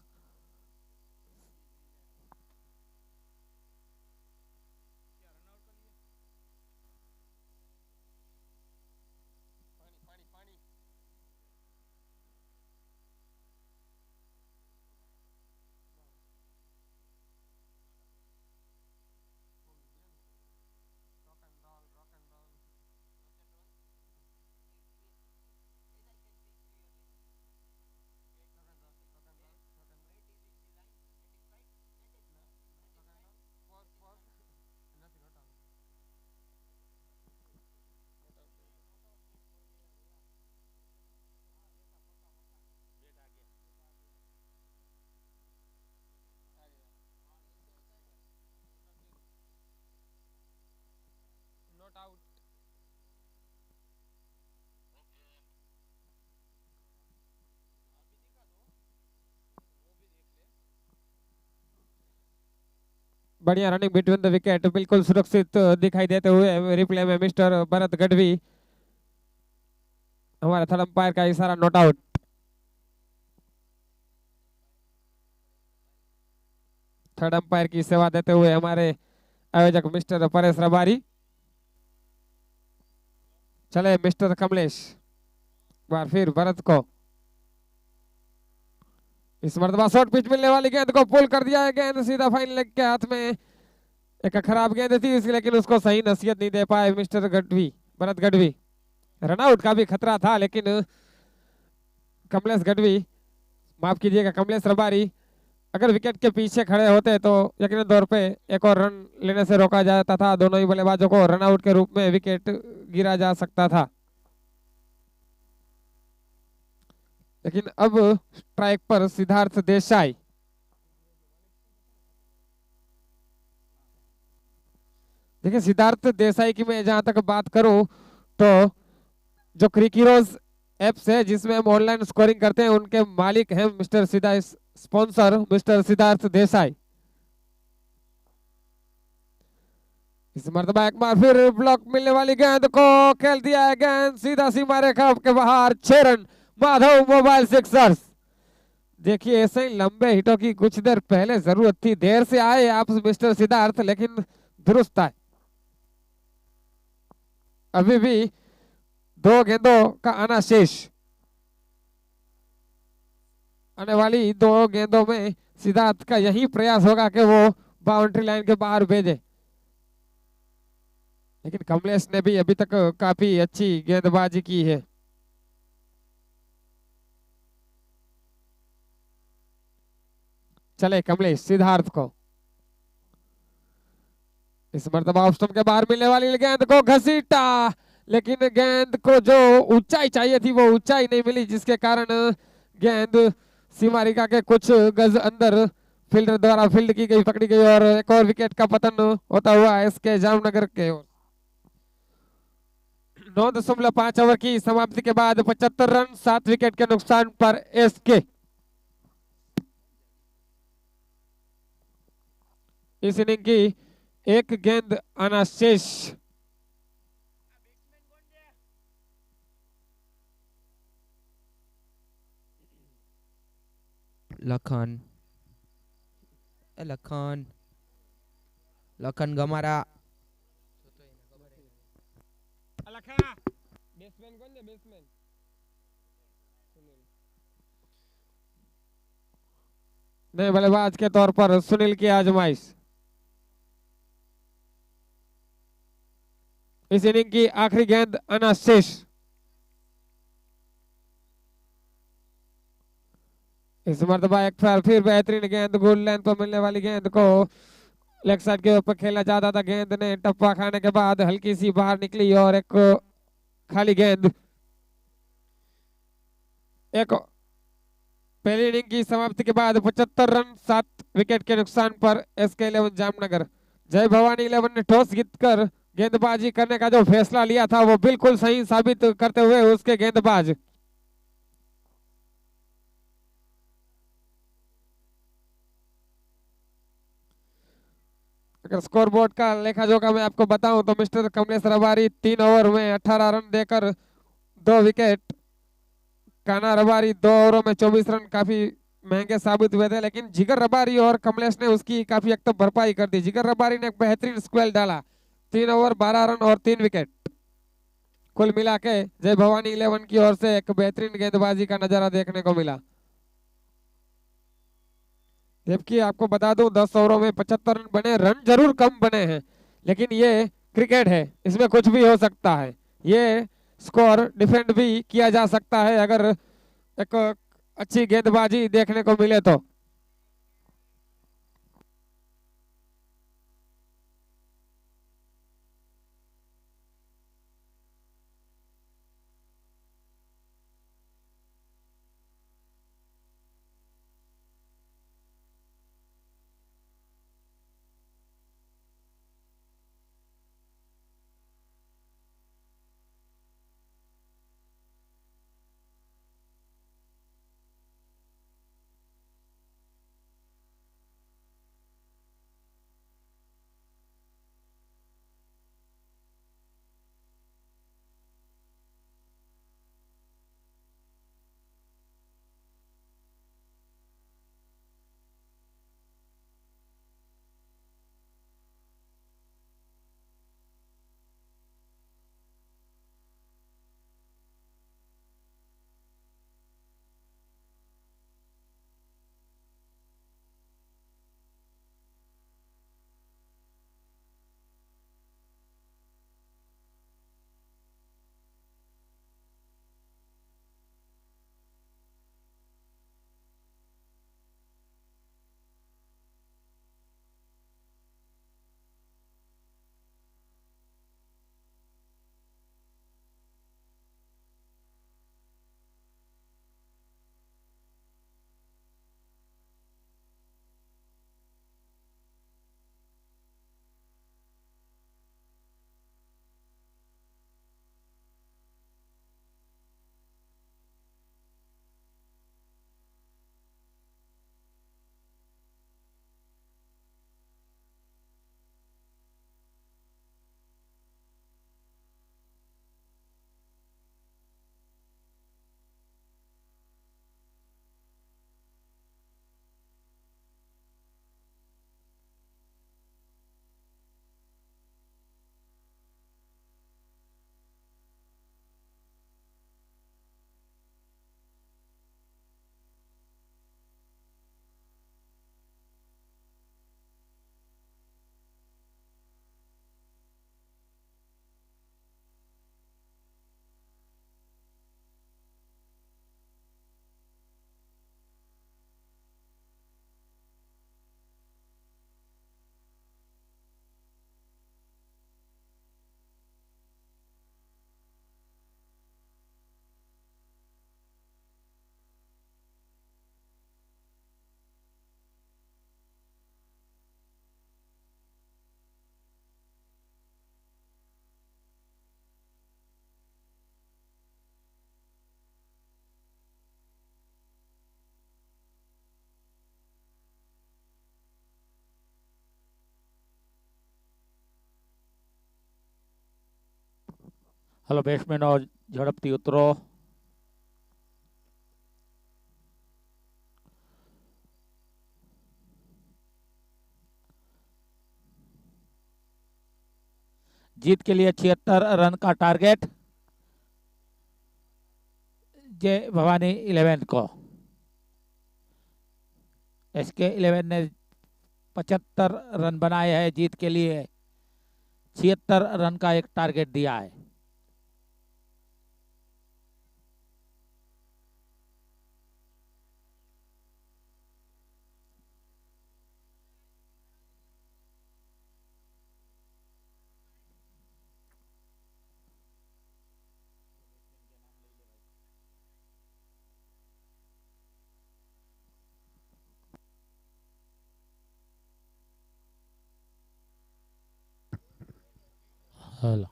बढ़िया रनिंग बिटवीन द विकेट, बिल्कुल सुरक्षित दिखाई देते हुए रिप्ले में मिस्टर भरत गढ़वी। हमारे थर्ड अंपायर का इशारा नॉट आउट। थर्ड अंपायर की सेवा देते हुए हमारे आयोजक मिस्टर परेश रबारी। चले मिस्टर कमलेश, बार फिर भरत को, इस मर्तबा शॉर्ट पिच मिलने वाली गेंद को पुल कर दिया है, गेंद सीधा फाइन लेग के हाथ में। एक खराब गेंद थी इसकी, लेकिन उसको सही नसीहत नहीं दे पाए मिस्टर गढ़वी, भरत गढ़वी। रनआउट का भी खतरा था, लेकिन कमलेश गढ़वी, माफ कीजिएगा कमलेश रबारी, अगर विकेट के पीछे खड़े होते तो यकीनन तौर पे एक और रन लेने से रोका जाता था। दोनों ही बल्लेबाजों को रनआउट के रूप में विकेट गिरा जा सकता था, लेकिन अब स्ट्राइक पर सिद्धार्थ देसाई। देखिए, सिद्धार्थ देसाई की मैं जहां तक बात करूं तो जो क्रिकीरोज ऐप्स है जिसमें हम ऑनलाइन स्कोरिंग करते हैं, उनके मालिक हैं mister sponsor mister Siddharth Desai. इस मरतबा एक बार फिर ब्लॉक मिलने वाली गेंद को खेल दिया है, गेंद सीधा सीमा रेखा के बाहर, 6 रन। Madhav mobile Sixers. देखिए ऐसे ही लंबे हिटों की कुछ देर पहले जरूरत थी, देर से आए आप मिस्टर सिद्धार्थ, लेकिन दुरुस्त आए। अभी भी 2 गेंदों का आना शेष। आने वाली 2 गेंदों में सिद्धार्थ का यही प्रयास होगा कि वो बाउंड्री लाइन के बाहर भेजे, लेकिन कमलेश ने भी अभी तक काफी अच्छी गेंदबाजी की है। चले कमलेश सिद्धार्थ को। इस मरतबा ऑफ स्टंप के बाहर मिलने वाली गेंद को घसीटा, लेकिन गेंद को जो ऊंचाई चाहिए थी वो ऊंचाई नहीं मिली, जिसके कारण गेंद सीमा रेखा के कुछ गज अंदर फील्डर द्वारा फील्ड की गई, पकड़ी गई और एक और विकेट का पतन होता हुआ एसके जामनगर के ओर। 9.5 ओवर की समाप्ति के बाद 75 रन 7 विकेट के नुकसान पर एसके। इस इनिंग की एक गेंद आना शेष। लखन लखन लखन गमारा બેટ્સમેન કોણ છે? બેટ્સમેન नहीं, बल्लेबाज के तौर पर सुनील की आजमाइश। इस इनिंग की आखिरी गेंद आना शेष। इस मरतबा एक बार फिर बेहतरीन गेंद, गोल लाइन पर मिलने वाली गेंद को लेग साइड के ऊपर खेला जाता था, गेंद ने टप्पा खाने के बाद हल्की सी बाहर निकली और एक खाली गेंद। एक पहली इनिंग की समाप्ति के बाद 75 रन 7 विकेट के नुकसान पर एसके 11 जामनगर। जय भवानी 11 ने टॉस जीतकर गेंदबाजी करने का जो फैसला लिया था वो बिल्कुल सही साबित करते हुए उसके गेंदबाज अगर स्कोर बोर्ड का लेखा जोखा मैं आपको बताऊं तो मिस्टर कमलेश रबारी 3 ओवर में 18 रन देकर 2 विकेट, काना रबारी 2 ओवरों में 24 रन काफी महंगे साबित हुए थे, लेकिन जिगर रबारी और कमलेश ने उसकी काफी हद तक भरपाई कर दी। जिगर रबारी ने एक बेहतरीन स्क्वेल डाला, 3 ओवर 12 रन और 3 विकेट। कुल मिला के जय भवानी 11 की ओर से एक बेहतरीन गेंदबाजी का नजारा देखने को मिला। जबकि आपको बता दूं 10 ओवरों में 75 रन बने, रन जरूर कम बने हैं, लेकिन ये क्रिकेट है, इसमें कुछ भी हो सकता है। ये स्कोर डिफेंड भी किया जा सकता है अगर एक अच्छी गेंदबाजी देखने को मिले तो। હલો બેટ્સમેનો ઝડપથી ઉતરો. जीत के लिए 76 रन का टारगेट जय भवानी 11 को. एसके 11 ने 75 रन बनाए हैं जीत के लिए. 76 रन का एक टारगेट दिया है. हेलो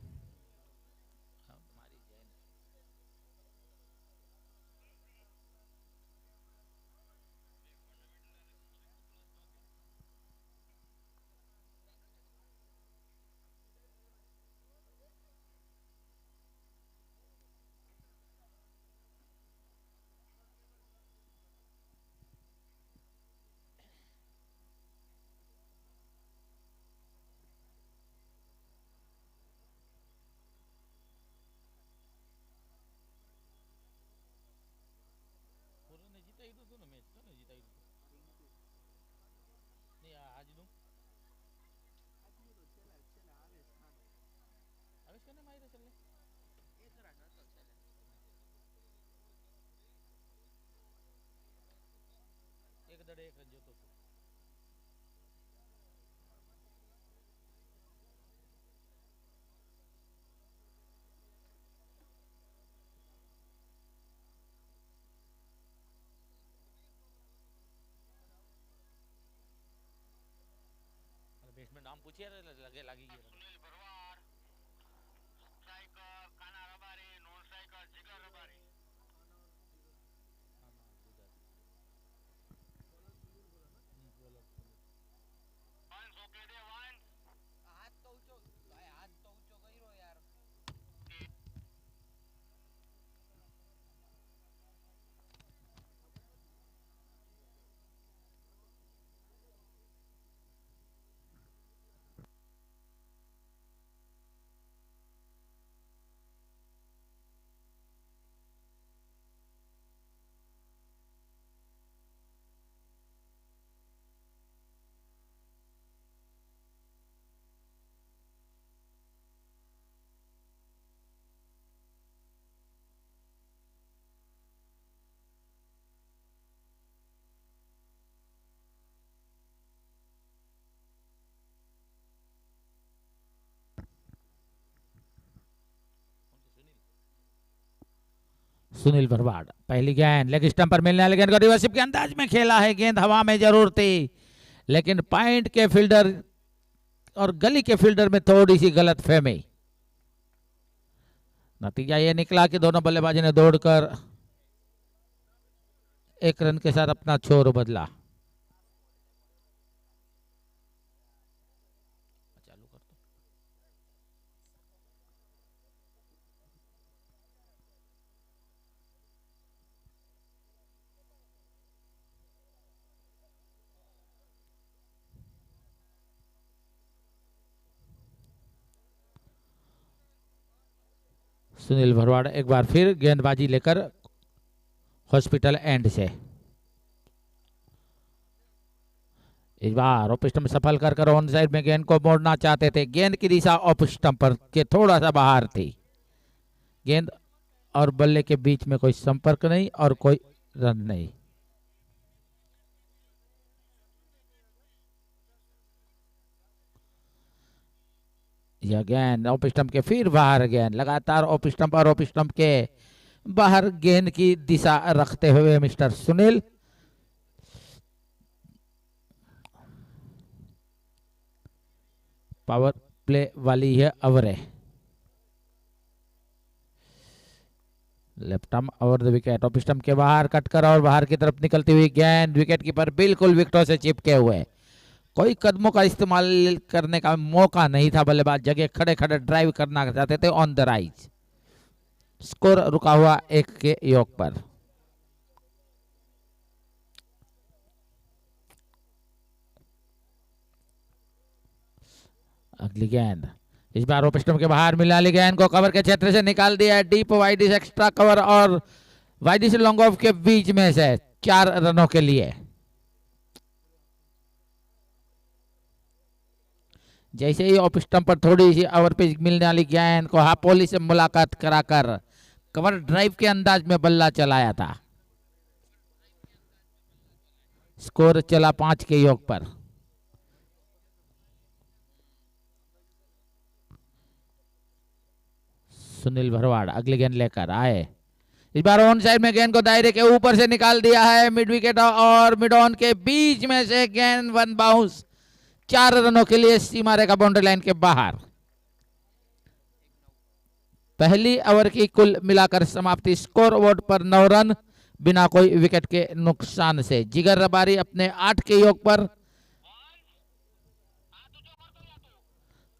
બેટ્સમેન નામ પૂછીએ લગે લાગી ગયો. સુનિલ ભરવાડ સ્ટ્રાઇકર કાના રબારી નોન સ્ટ્રાઇકર જીગર રબારી. વાન્સ ઓકે દે વાન્સ. હાથ તો ઊંચો ભાઈ, હાથ તો ઊંચો કર્યો યાર. सुनील भरवाड़ पहली गेंद लेग स्टंप पर मिलने वाली गेंद को रिवर्सिप के अंदाज में खेला है. गेंद हवा में जरूर थी, लेकिन पॉइंट के फील्डर और गली के फील्डर में थोड़ी सी गलत फहमी. नतीजा ये निकला कि दोनों बल्लेबाजों ने दौड़कर 1 रन के साथ अपना छोर बदला. सुनील भरवाड़ एक बार फिर गेंदबाजी लेकर हॉस्पिटल एंड से. इस बार ऑफ स्टंप सफल कर ऑन साइड में गेंद को मोड़ना चाहते थे. गेंद की दिशा ऑफ स्टंप पर के थोड़ा सा बाहर थी. गेंद और बल्ले के बीच में कोई संपर्क नहीं और कोई रन नहीं. यह गेंद ऑफ स्टंप के फिर बाहर. गेंद लगातार ऑफ स्टंप और ऑफ स्टंप के बाहर गेंद की दिशा रखते हुए मिस्टर सुनील पावर प्ले वाली है ओवरें. Left arm over the wicket. Off stump के बाहर कटकर और बाहर की तरफ निकलती हुई गेंद विकेट कीपर बिल्कुल विकेटों से चिपके हुए. कोई कदमों का इस्तेमाल करने का मौका नहीं था. बल्लेबाज जगह खड़े खड़े ड्राइव करना चाहते थे ऑन द राइज. स्कोर रुका हुआ 1 के योग पर। अगली गेंद इस बार ओप स्टंप के बाहर मिला ली, गेंद को कवर के क्षेत्र से निकाल दिया है। डीप वाइड से एक्स्ट्रा कवर और वाइड से लॉन्ग ऑफ के बीच में से 4 रनों के लिए। जैसे ही ऑफ स्टंप पर थोड़ी सी ओवर पिच मिलने वाली गेंद को हापोली से मुलाकात कराकर कवर ड्राइव के अंदाज में बल्ला चलाया था। स्कोर चला 5 के योग पर। सुनील भरवाड़ अगली गेंद लेकर आए। इस बार ऑन साइड में गेंद को दायरे के ऊपर से निकाल दिया है। मिड विकेट और मिड ऑन के बीच में से गेंद 1 बाउंस, 4 रनों के लिए सीमा रेखा बाउंड्री लाइन के बाहर। पहली ओवर की कुल मिलाकर समाप्ति स्कोर बोर्ड पर 9 रन बिना कोई विकेट के नुकसान से। जिगर रबारी अपने 8 के योग पर,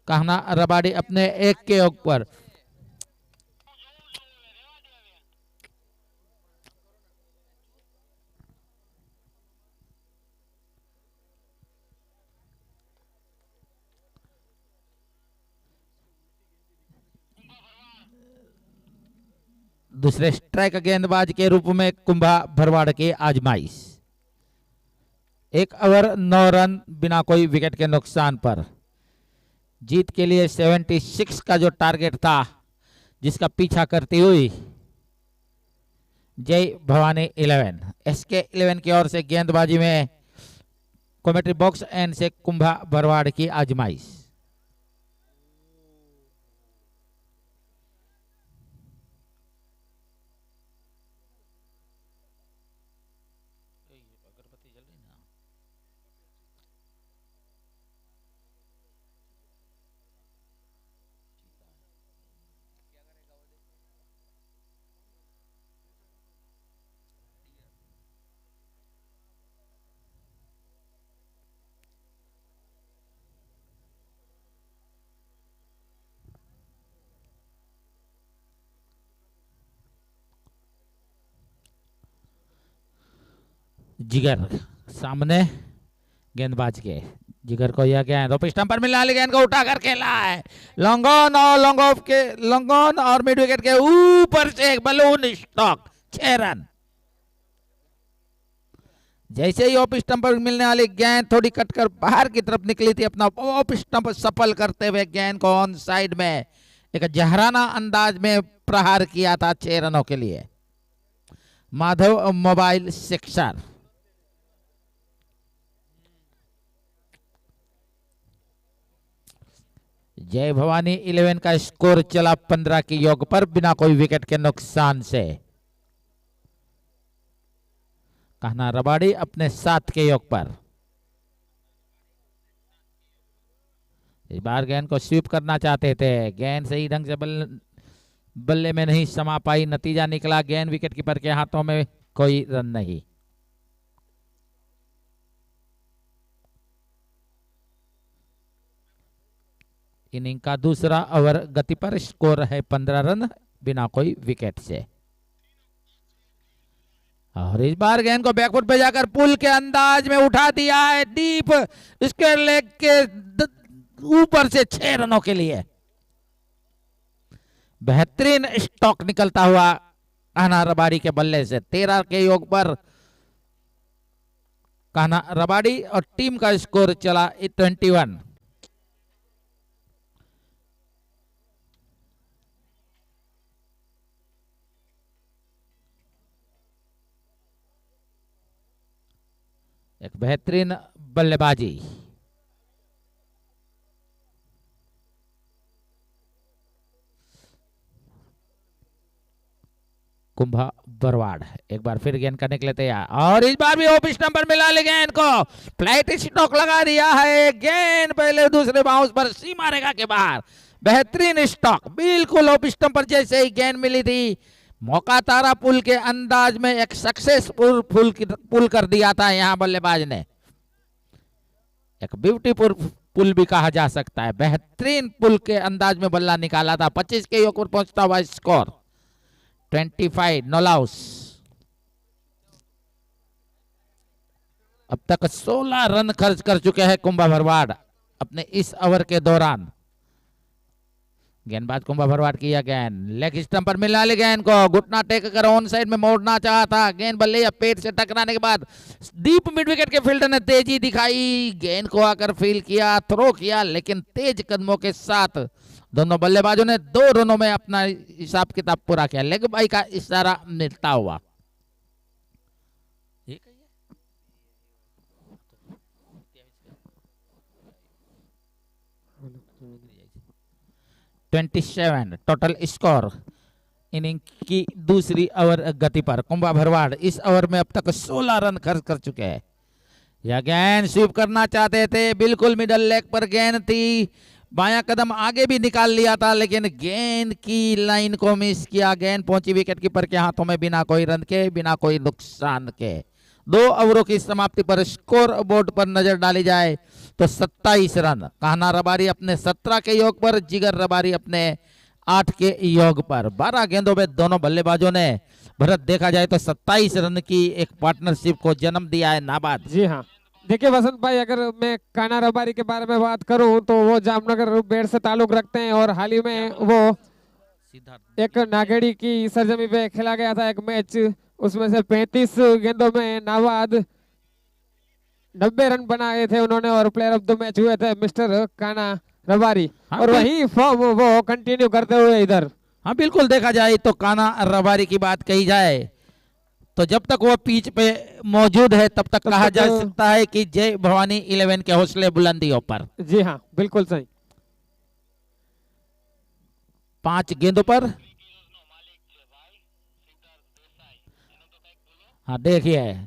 कहना रबाड़ी अपने 1 के योग पर। दूसरे स्ट्राइक गेंदबाज के रूप में कुंभा भरवाड़ की आजमाइश। 1 ओवर 9 रन बिना कोई विकेट के नुकसान पर। जीत के लिए 76 का जो टारगेट था, जिसका पीछा करती हुई जय भवानी 11 SK 11 की ओर से गेंदबाजी में कमेंट्री बॉक्स एंड से कुंभा भरवाड़ की आजमाइश। जिगर सामने गेंदबाज के, जिगर को यह गेंद ऑफ स्टंप पर मिलने वाली गेंद को उठा कर खेला है। लॉन्ग ऑन और लॉन्ग ऑफ के, लॉन्ग ऑन और मिड विकेट के ऊपर से एक बलून स्टॉक, 6 रन। जैसे ही ऑफ स्टंप पर मिलने वाली गेंद थोड़ी कटकर बाहर की तरफ निकली थी, अपना ऑफ स्टंप सफल करते हुए गेंद को ऑन साइड में एक जहराना अंदाज में प्रहार किया था 6 रनों के लिए। Madhav mobile sixer. जय भवानी 11 का स्कोर चला 15 के योग पर बिना कोई विकेट के नुकसान से। कहना रबाड़ी अपने 7 के योग पर। इस बार गेंद को स्वीप करना चाहते थे, गेंद सही ढंग से बल्ले में नहीं समा पाई। नतीजा निकला गेंद विकेट कीपर के हाथों में, कोई रन नहीं। इनिंग का दूसरा ओवर गति पर, स्कोर है 15 रन बिना कोई विकेट से। और इस बार गेंद को बैकफुट पे जाकर पुल के अंदाज में उठा दिया है, डीप स्क्वायर लेग के ऊपर से 6 रनों के लिए। बेहतरीन स्टॉक निकलता हुआ कहना रबाड़ी के बल्ले से। 13 के योग पर कहना रबाड़ी और टीम का स्कोर चला 21। एक बेहतरीन बल्लेबाजी। कुंभा बरवाड़ एक बार फिर गेंद करने के लिए तैयार, और इस बार भी ऑफ स्टंप पर मिला ले गेंद को, फ्लाइट स्टॉक लगा दिया है। गेंद पहले दूसरे बाउंस पर सीमा रेखा के बाहर। बेहतरीन स्टॉक, बिल्कुल ऑफ स्टंप पर जैसे ही गेंद मिली थी, मौका तारा पुल के अंदाज में एक सक्सेसफुल पुल कर दिया था यहां बल्लेबाज ने। एक ब्यूटीफुल पुल भी कहा जा सकता है। बेहतरीन पुल के अंदाज में बल्ला निकाला था। 25 के योग पर पहुंचता हुआ स्कोर 25 नॉलआउट। अब तक 16 रन खर्च कर चुके हैं कुंभा भरवाड़ अपने इस ओवर के दौरान। गेंदबाज कुंभा भरवाड़ किया गेंद लेग स्टंप पर मिला ले गेंद को, घुटना टेक कर ऑन साइड में मोड़ना चाहा था, गेंद बल्ले या पेट से टकराने के बाद डीप मिड विकेट के फील्डर ने तेजी दिखाई, गेंद को आकर फील किया, थ्रो किया, लेकिन तेज कदमों के साथ दोनों बल्लेबाजों ने 2 रनों में अपना हिसाब किताब पूरा किया। लेग बाई का इशारा मिलता हुआ 27 टोटल स्कोर। इनिंग की दूसरी ओवर गति पर कुंभा भरवाड़ इस ओवर में अब तक 16 रन खर्च कर चुके हैं। यह गेंद स्वीप करना चाहते थे, बिल्कुल मिडल लेग पर गेंद थी, बायां कदम आगे भी निकाल लिया था, लेकिन गेंद की लाइन को मिस किया। गेंद पहुंची विकेट कीपर के हाथों में बिना कोई रन के, बिना कोई नुकसान के। 2 ओवरों की समाप्ति पर स्कोर बोर्ड पर नजर डाली जाए तो 27 रन। कहना रबारी अपने 17 के योग पर, जिगर रबारी अपने 8 के योग पर। 12 गेंदों में दोनों बल्लेबाजों ने भरत देखा जाए तो 27 रन की एक पार्टनरशिप को जन्म दिया है नाबाद। जी हाँ, देखिए वसंत भाई, अगर मैं काना रबारी के बारे में बात करूं तो वो जामनगर बेड़ से ताल्लुक रखते हैं और हाल ही में वो एक नागेड़ी की सरजमी पे खेला गया था एक मैच, उसमें से 35 गेंदों में नाबाद 90 रन बनाए थे उन्होंने और प्लेयर ऑफ द मैच हुए थे मिस्टर काना रबारी। हाँ, और वही फॉर्म वो कंटिन्यू करते हुए इधर। हाँ बिल्कुल, देखा जाए तो काना रबारी की बात कही जाए तो जब तक वो पिच पे मौजूद है तब तक कहा जा सकता है कि जय भवानी 11 के हौसले बुलंदियों पर। जी हाँ, बिल्कुल सही। 5 गेंदों पर, हाँ देखिए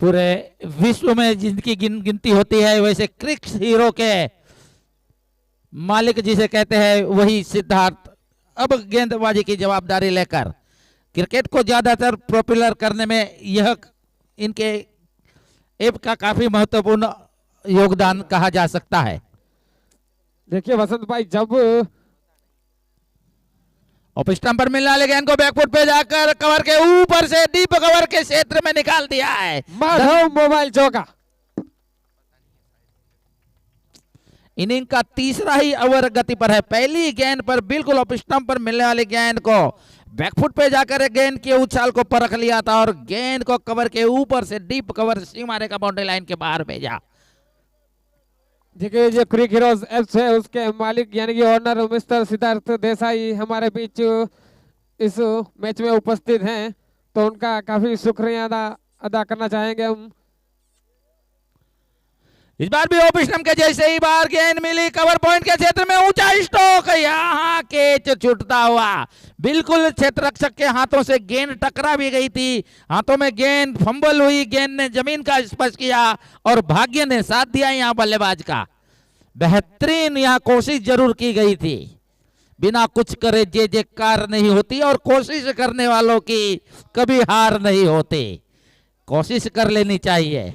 पूरे विश्व में जिनकी गिनती होती है वैसे क्रिक्स हीरो के मालिक जिसे कहते हैं वही सिद्धार्थ अब गेंदबाजी की जवाबदारी लेकर क्रिकेट को ज्यादातर पॉपुलर करने में यह इनके ऐप का काफी महत्वपूर्ण योगदान कहा जा सकता है। देखिए वसंत भाई, जब ऑफ स्टंप पर मिलने वाले गेंद को बैकफुट पे जाकर कवर के ऊपर से डीप कवर के क्षेत्र में निकाल दिया है माधव मोबाइल चौका। इनिंग का तीसरा ही ओवर गति पर है। पहली गेंद पर बिल्कुल ऑफ स्टंप पर मिलने वाली गेंद को बैकफुट पे जाकर गेंद के उछाल को परख लिया था और गेंद को कवर के ऊपर से डीप कवर सीमा रेखा बाउंड्री लाइन के बाहर भेजा। देखिए जो क्रिक हीरोज एप्स है उसके मालिक यानी कि ओनर मिस्टर सिद्धार्थ देसाई हमारे बीच इस मैच में उपस्थित हैं, तो उनका काफी शुक्रिया अदा करना चाहेंगे हम। इस बार भी ऑफ स्टंप के जैसे ही बार गेंद मिली कवर पॉइंट के क्षेत्र में ऊंचा स्ट्रोक, यहाँ कैच छूटता हुआ बिल्कुल क्षेत्र रक्षक के हाथों से गेंद टकरा भी गई थी, हाथों में गेंद फंबल हुई, गेंद ने जमीन का स्पर्श किया और भाग्य ने साथ दिया यहाँ बल्लेबाज का। बेहतरीन यहाँ कोशिश जरूर की गई थी, बिना कुछ करे जे कार नहीं होती और कोशिश करने वालों की कभी हार नहीं होती, कोशिश कर लेनी चाहिए।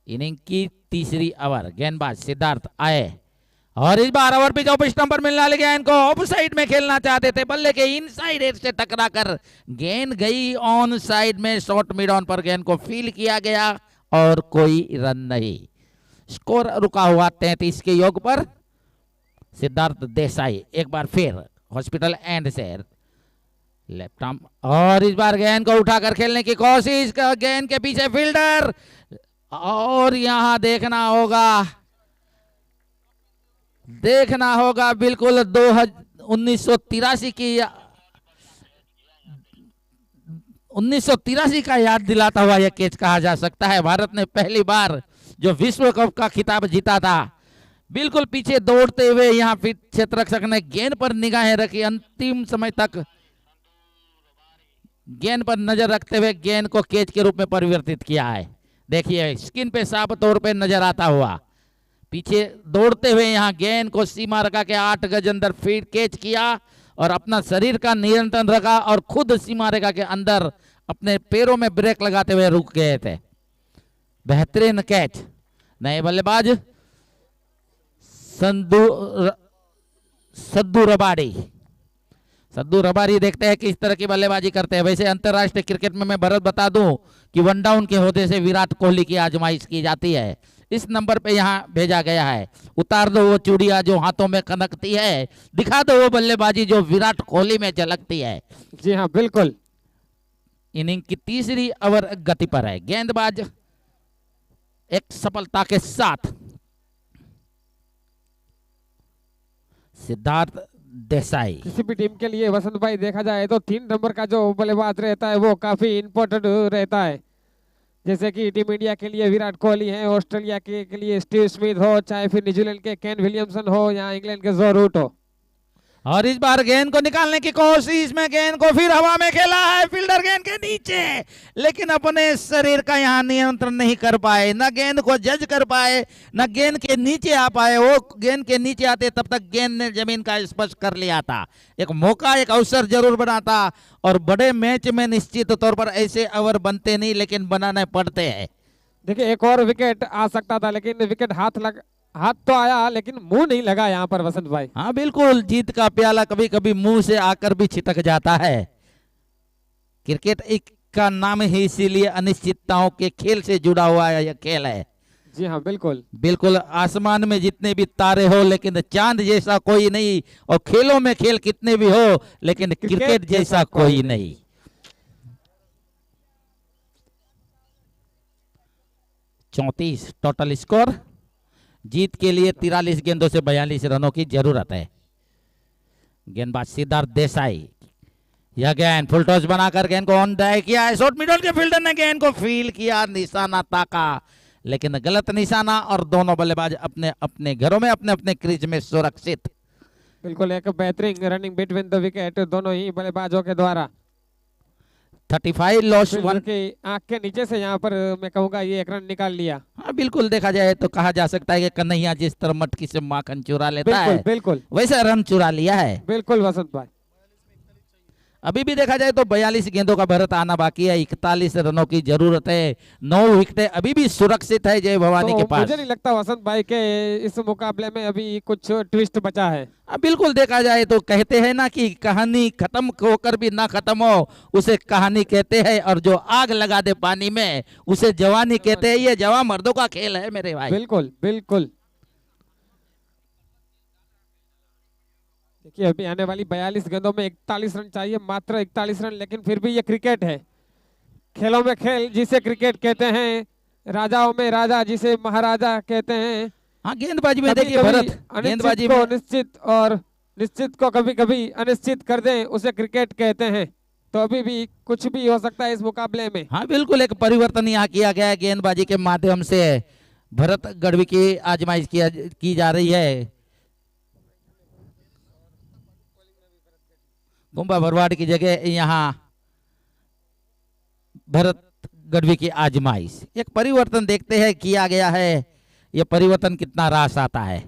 इनिंग की तीसरी ओवर गेंदबाज सिद्धार्थ आए और इस बार ओवर पिच ऑफ स्टंप पर मिलने वाली गेंद को ऑफ साइड में खेलना चाहते थे, बल्ले के इनसाइड एज से टकराकर गेंद गई ऑन साइड में, शॉर्ट मिड ऑन पर गेंद को फील किया गया और कोई रन नहीं। स्कोर रुका हुआ 33 के योग पर। सिद्धार्थ देसाई एक बार फिर हॉस्पिटल एंड से लेफ्ट आर्म और इस बार गेंद को उठाकर खेलने की कोशिश, गेंद के पीछे फील्डर और यहां देखना होगा बिल्कुल 1983 की 1983 का याद दिलाता हुआ यह कैच कहा जा सकता है। भारत ने पहली बार जो विश्व कप का खिताब जीता था, बिल्कुल पीछे दौड़ते हुए यहाँ क्षेत्र रक्षक ने गेंद पर निगाहें रखी, अंतिम समय तक गेंद पर नजर रखते हुए गेंद को कैच के रूप में परिवर्तित किया है। देखिए स्किन पे साफ तौर पे नजर आता हुआ, पीछे दौड़ते हुए यहाँ गेंद को सीमा रेखा के 8 गज अंदर फीड कैच किया और अपना शरीर का नियंत्रण रखा और खुद सीमा रेखा के अंदर अपने पैरों में ब्रेक लगाते हुए रुक गए थे। बेहतरीन कैच। नए बल्लेबाज संधू सद्दू रबाड़ी। सद्दू रबाड़ी देखते हैं किस तरह की बल्लेबाजी करते हैं। वैसे अंतरराष्ट्रीय क्रिकेट में मैं भरत बता दूं कि वन डाउन के होते से विराट कोहली की आजमाइश की जाती है। इस नंबर पे यहाँ भेजा गया है। उतार दो वो चूड़िया जो हाथों में खनकती है, दिखा दो वो बल्लेबाजी जो विराट कोहली में झलकती है। जी हाँ बिल्कुल। इनिंग की तीसरी ओवर गति पर है। गेंदबाज एक सफलता के साथ सिद्धार्थ देसाई। किसी भी टीम के लिए वसंत भाई देखा जाए तो 3 नंबर का जो बल्लेबाज रहता है वो काफी इम्पोर्टेंट रहता है। जैसे कि टीम इंडिया के लिए विराट कोहली है, ऑस्ट्रेलिया के लिए स्टीव स्मिथ हो, चाहे फिर न्यूजीलैंड के केन विलियमसन हो या इंग्लैंड के जो रूट हो। और इस बार गेंद को निकालने की कोशिश में गेंद को फिर हवा में खेला है, फील्डर गेंद के नीचे, लेकिन अपने शरीर का यहाँ नियंत्रण नहीं कर पाए, न गेंद को जज कर पाए, न गेंद के नीचे आ पाए। वो गेंद के नीचे आते तब तक गेंद ने जमीन का स्पर्श कर लिया था। एक मौका, एक अवसर जरूर बना था, और बड़े मैच में निश्चित तौर पर ऐसे ओवर बनते नहीं लेकिन बनाने पड़ते हैं। देखिए एक और विकेट आ सकता था, लेकिन विकेट हाथ तो आया लेकिन मुंह नहीं लगा यहाँ पर वसंत भाई। हाँ बिल्कुल, जीत का प्याला कभी कभी मुंह से आकर भी छिटक जाता है। क्रिकेट एक का नाम ही इसीलिए अनिश्चितताओं के खेल से जुड़ा हुआ यह खेल है। जी हाँ बिल्कुल बिल्कुल, आसमान में जितने भी तारे हो लेकिन चांद जैसा कोई नहीं, और खेलों में खेल कितने भी हो लेकिन क्रिकेट जैसा कोई नहीं। चौंतीस टोटल स्कोर। जीत के लिए 43 गेंदों से 42 रनों की जरूरत है। गेंदबाज सिद्धार्थ देसाई, यह गेंद फुल टॉस बनाकर गेंद को ऑन ड्राइव किया है। शॉर्ट मिडल के फील्डर ने गेंद को फील किया, निशाना ताका लेकिन गलत निशाना, और दोनों बल्लेबाज अपने अपने घरों में अपने अपने क्रीज में सुरक्षित। बिल्कुल एक बेहतरीन रनिंग बिटवीन द विकेट दोनों ही बल्लेबाजों के द्वारा। 35 लॉस 1 के आंख के नीचे से यहाँ पर मैं कहूँगा ये एक रन निकाल लिया। हाँ बिल्कुल, देखा जाए तो कहा जा सकता है कि कन्हैया जिस तरह मटकी से माखन चुरा लेता है, बिल्कुल वैसे रन चुरा लिया है। बिल्कुल वसंत भाई। अभी भी देखा जाए तो 42 गेंदों का भारत आना बाकी है। 41 रनों की जरूरत है। 9 विकेटें अभी भी सुरक्षित है जय भवानी तो के पास। मुझे नहीं लगता वसंत भाई के इस मुकाबले में अभी कुछ ट्विस्ट बचा है। बिल्कुल, देखा जाए तो कहते हैं ना कि कहानी खत्म होकर भी ना खत्म हो उसे कहानी कहते हैं, और जो आग लगा दे पानी में उसे जवानी कहते हैं। ये जवान मर्दों का खेल है मेरे भाई। बिल्कुल बिल्कुल। देखिए अभी आने वाली 42 गेंदों में 41 रन चाहिए, मात्र 41 रन, लेकिन फिर भी ये क्रिकेट है। खेलों में खेल जिसे क्रिकेट कहते हैं, राजाओं में राजा जिसे महाराजा कहते हैं। हाँ, गेंदबाजी में देखिए भरत, गेंदबाजी में निश्चित और निश्चित को कभी कभी अनिश्चित कर दें उसे क्रिकेट कहते हैं। तो अभी भी कुछ भी हो सकता है इस मुकाबले में। हाँ बिल्कुल, एक परिवर्तन यहाँ किया गया है गेंदबाजी के माध्यम से। भरत गढ़वी की आजमाइश की जा रही है। कुंभा भरवाड़ की जगह यहाँ भरत गढ़वी की आजमाइश। एक परिवर्तन देखते हैं किया गया है। यह परिवर्तन कितना रास आता है,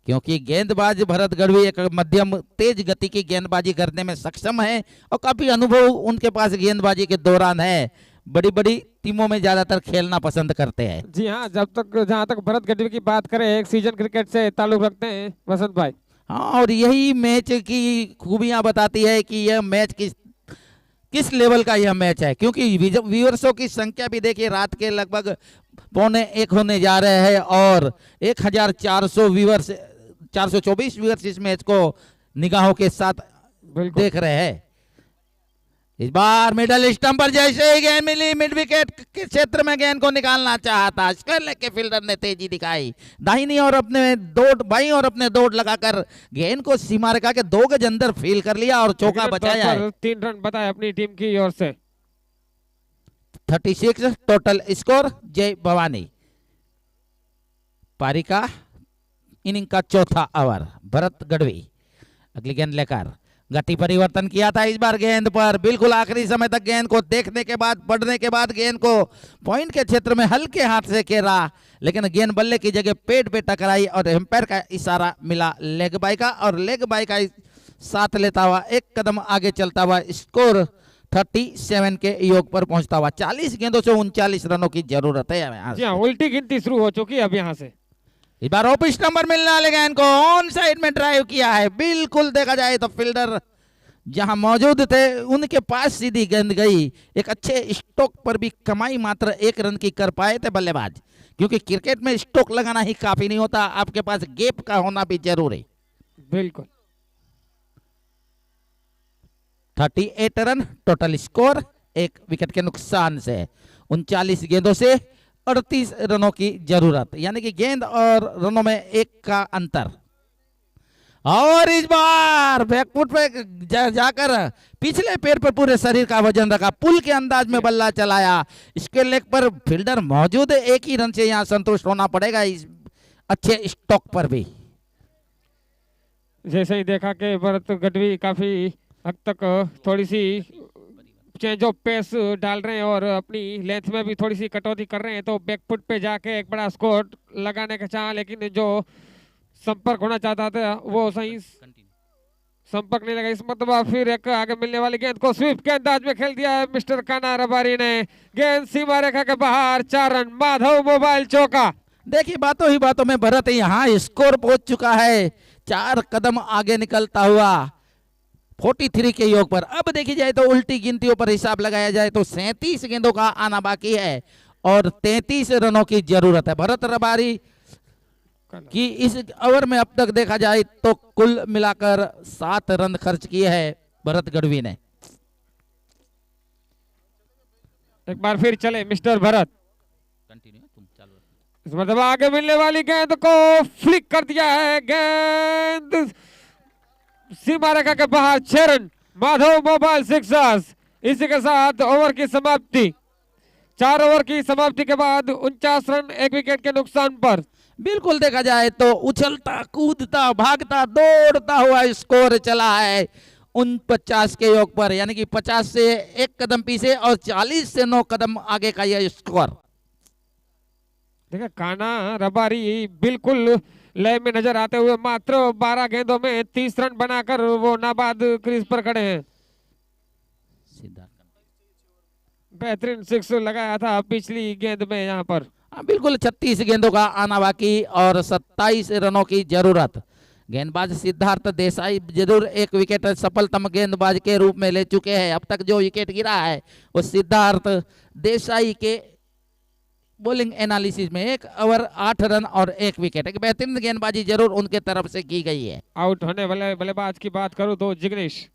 क्योंकि गेंदबाज भरत गढ़वी एक मध्यम तेज गति की गेंदबाजी करने में सक्षम है, और काफी अनुभव उनके पास गेंदबाजी के दौरान है। बड़ी बड़ी टीमों में ज्यादातर खेलना पसंद करते हैं। जी हाँ, जहाँ तक भरत गढ़वी की बात करें, एक सीजन क्रिकेट से ताल्लुक रखते हैं वसंत भाई। हाँ, और यही मैच की खूबियां बताती है कि यह मैच किस लेवल का यह मैच है, क्योंकि व्यूअर्सों की संख्या भी देखिए रात के लगभग 1:45 होने जा रहे हैं, और 1400 व्यूअर्स 424 व्यूअर्स इस मैच को निगाहों के साथ देख रहे हैं। इस बार मिडल स्टंप पर जैसे ही गेंद मिली, मिड विकेट के क्षेत्र में गेंद को निकालना चाहता स्क्वायर लेग के फील्डर ने तेजी दिखाई, दाहिनी और अपने बाईं और अपने दौड़ लगाकर गेंद को सीमा रेखा के 2 गज अंदर फील कर लिया और चौका बचाया है। 3 रन बताए अपनी टीम की ओर से। 36 टोटल स्कोर जय भवानी। पारी का इनिंग का चौथा ओवर। भरत गढ़वी अगली गेंद लेकर गति परिवर्तन किया था इस बार गेंद पर। बिल्कुल आखिरी समय तक गेंद को देखने के बाद, पढ़ने के बाद गेंद को पॉइंट के क्षेत्र में हल्के हाथ से खेला, लेकिन गेंद बल्ले की जगह पेट पे टकराई और एम्पायर का इशारा मिला लेग बाई का, और लेग बाई का साथ लेता हुआ एक कदम आगे चलता हुआ स्कोर 37 के योग पर पहुंचता हुआ। 40 गेंदों से 39 रनों की जरूरत है यहाँ से। उल्टी गिनती शुरू हो चुकी है अब यहाँ से। इस बार ऑफ स्टंपर मिलने वाले गेंद को ऑन साइड में ड्राइव किया है। बिल्कुल देखा जाए तो फील्डर जहां मौजूद थे उनके पास सीधी गेंद गई। एक अच्छे स्ट्रोक पर भी कमाई मात्र 1 रन की कर पाए थे बल्लेबाज, क्योंकि क्रिकेट में स्ट्रोक लगाना ही काफी नहीं होता, आपके पास गैप का होना भी जरूरी। बिल्कुल 38 रन टोटल स्कोर, 1 विकेट के नुकसान से 39 गेंदों से 38 रनों की जरूरत, यानी कि गेंद और रनों में 1 का अंतर। और इस बार बैकफुट पे जाकर पिछले पैर पर पूरे शरीर का वजन रखा, पुल के अंदाज में बल्ला चलाया। इसके लेग पर फील्डर मौजूद है, 1 ही रन से यहां संतुष्ट होना पड़ेगा इस अच्छे स्टॉक पर भी। जैसे ही देखा कि भरत गढ़वी काफी हद तक थोड़ी सी चेंज ऑफ पेस डाल रहे हैं और अपनी लेंथ में भी थोड़ी सी कटौती कर रहे हैं, तो बैकफुट पे जाके एक बड़ा स्कोर लगाने का चाहा, लेकिन जो संपर्क होना चाहता था वो सही संपर्क नहीं लगा। इस मतलब फिर एक आगे मिलने वाली गेंद को स्वीप के अंदाज में खेल दिया है मिस्टर काना रबारी ने। गेंद सीमा रेखा के बाहर, 4 रन, माधव मोबाइल चौका। देखिए बातों ही बातों में भरत यहाँ स्कोर पहुंच चुका है, 4 कदम आगे निकलता हुआ 43 के योग पर। अब देखी जाए तो उल्टी गिनतियों पर हिसाब लगाया जाए तो 37 गेंदों का आना बाकी है और 33 रनों की जरूरत है। भरत रबारी कि इस ओवर में अब तक देखा जाए तो कुल मिलाकर 7 रन खर्च किए हैं भरत गढ़वी ने। एक बार फिर चले मिस्टर भरत, इस मतलब आगे मिलने वाली गेंद को फ्लिक कर दिया है, गेंद सीमा रेखा के बाहर, 6 रन, माधव मोबाइल 6। इसी के साथ ओवर की समाप्ति। 4 ओवर की समाप्ति के बाद 49 रन 1 विकेट के नुकसान पर। बिल्कुल देखा जाए तो उछलता कूदता भागता दौड़ता हुआ स्कोर चला है 49 के योग पर, यानी कि 50 से 1 कदम पीछे और 40 से 9 कदम आगे का यह स्कोर। देखिए काना रबारी बिल्कुल लय में नजर आते हुए मात्र 12 गेंदों में 30 रन बनाकर वो नाबाद क्रीज पर खड़े हैं। बेहतरीन 6 लगाया था पिछली गेंद में यहाँ पर। बिल्कुल 36 गेंदों का आना बाकी और 27 रनों की जरूरत। गेंदबाज सिद्धार्थ देसाई जरूर 1 विकेट सफलतम गेंदबाज के रूप में ले चुके हैं। अब तक जो विकेट गिरा है वो सिद्धार्थ देसाई के बॉलिंग एनालिसिस में 1 ओवर 8 रन और 1 विकेट। एक बेहतरीन गेंदबाजी जरूर उनके तरफ से की गई है। आउट होने वाले बल्लेबाज की बात करूं तो जिग्नेश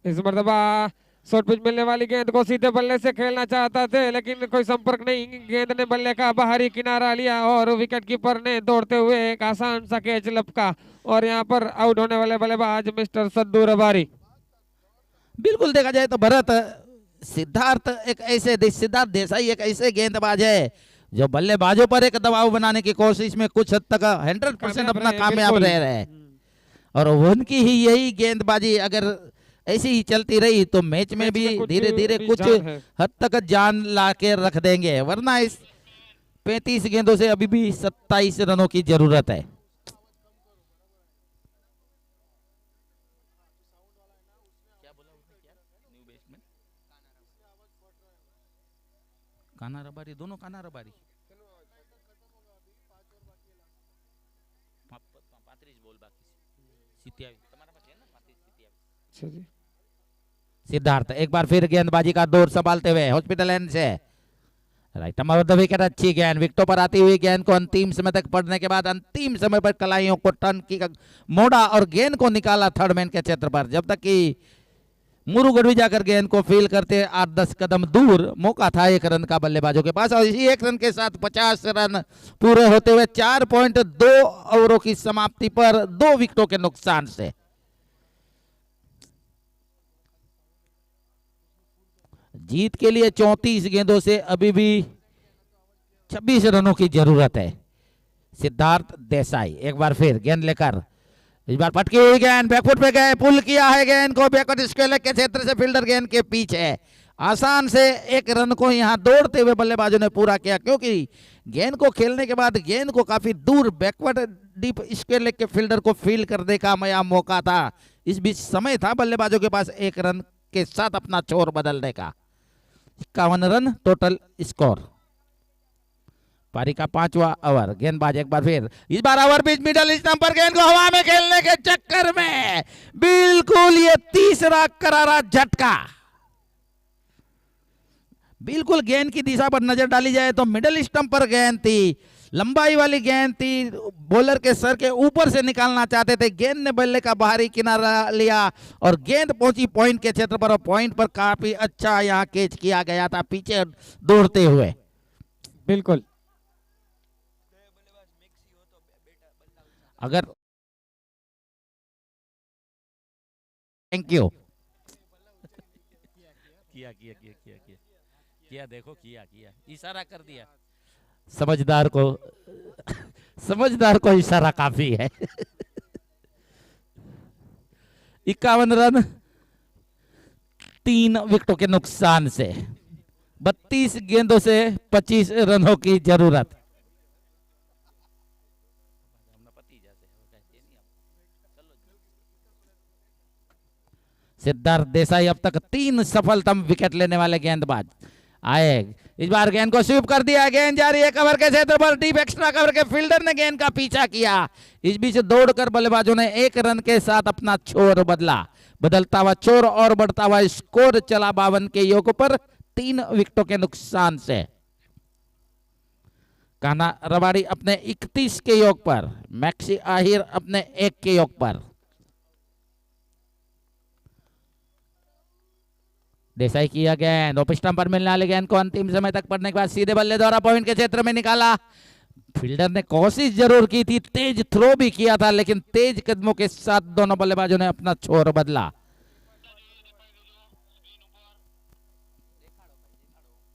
इस मर्तबा शॉर्ट पिच मिलने वाली गेंद को सीधे बल्ले से खेलना चाहता थे, लेकिन कोई संपर्क नहीं। गेंद ने बल्ले का बाहरी किनारा लिया और विकेट कीपर ने दौड़ते हुए एक आसान सा कैच लपका और यहां पर आउट होने वाले बल्लेबाज मिस्टर सद्दू रबारी। बिल्कुल देखा जाए तो भरत सिद्धार्थ देसाई एक ऐसे गेंदबाज है जो बल्लेबाजों पर एक दबाव बनाने की कोशिश में कुछ हद तक 100% अपना कामयाब रह रहे हैं और उनकी ही यही गेंदबाजी अगर ऐसी ही चलती रही तो मैच में भी धीरे धीरे कुछ हद तक जान ला के रख देंगे, वरना इस 35 गेंदों से अभी भी 27 रनों की जरूरत है। काना रबारी, दोनों काना रबारी। सिद्धार्थ एक बार फिर गेंदबाजी का दौर संभालते हुए हॉस्पिटल एंड से राइट विकेट, अच्छी गेंद विकेटों पर आती हुई गेंद को अंतिम समय तक पड़ने के बाद अंतिम समय पर कलाइयों को टर्न की मोड़ा और गेंद को निकाला थर्ड मैन के क्षेत्र पर। जब तक कि मुरु गढ़वी जाकर गेंद को फील करते 8-10 कदम दूर, मौका था 1 रन का बल्लेबाजों के पास और इसी 1 रन के साथ 50 रन पूरे होते हुए 4.2 ओवरों की समाप्ति पर 2 विकेटों के नुकसान से जीत के लिए 34 गेंदों से अभी भी 26 रनों की जरूरत है। सिद्धार्थ देसाई एक बार फिर गेंद लेकर इस बार पटकी हुई गेंद बैकफुट पे गए, पुल किया है गेंद को बैकवर्ड स्क्वायर लेग के क्षेत्र से, फील्डर गेंद के पीछे। आसान से एक रन को यहां दौड़ते हुए बल्लेबाजों ने पूरा किया, क्योंकि गेंद को खेलने के बाद गेंद को काफी दूर बैकवर्ड डीप स्क्वायर लेग के फील्डर को फील्ड करने का नया मौका था। इस बीच समय था बल्लेबाजों के पास एक रन के साथ अपना छोर बदलने का। 51 रन टोटल स्कोर। पारी का 5वां ओवर। गेंदबाज एक बार फिर, इस बार ओवर पिच मिडल स्टंप पर गेंद को हवा में खेलने के चक्कर में बिल्कुल ये तीसरा करारा झटका। बिल्कुल गेंद की दिशा पर नजर डाली जाए तो मिडल स्टंप पर गेंद थी, लंबाई वाली गेंद थी, बॉलर के सर के ऊपर से निकालना चाहते थे। गेंद ने बल्ले का बाहरी किनारा लिया और गेंद पहुंची पॉइंट के क्षेत्र पर, और पॉइंट पर काफी अच्छा यहां कैच किया गया था पीछे दौड़ते हुए। बिल्कुल अगर थैंक यू किया देखो किया इशारा कर दिया। समझदार को इशारा काफी है। 51 रन 3 विकेटों के नुकसान से 32 गेंदों से 25 रनों की जरूरत। सिद्धार्थ देसाई अब तक 3 सफलतम विकेट लेने वाले गेंदबाज आए। इस बार गेंद को स्वीप कर दिया, गेंद जा रही है कवर के क्षेत्र पर, डीप एक्स्ट्रा कवर के फील्डर ने गेंद का पीछा किया। इस बीच दौड़कर बल्लेबाजों ने 1 रन के साथ अपना छोर बदलता हुआ छोर और बढ़ता हुआ स्कोर चला 52 के योग पर 3 विकेटों के नुकसान से। कान्हा रबाड़ी अपने 31 के योग पर, मैक्सी आहिर अपने 1 के योग पर। देसाई किया गेंद ऑफ स्टंप पर मिलने वाली गेंद को अंतिम समय तक पड़ने के बाद सीधे बल्ले द्वारा पॉइंट के क्षेत्र में निकाला। फील्डर ने कोशिश जरूर की थी, तेज थ्रो भी किया था, लेकिन तेज कदमों के साथ दोनों बल्लेबाजों ने अपना छोर बदला।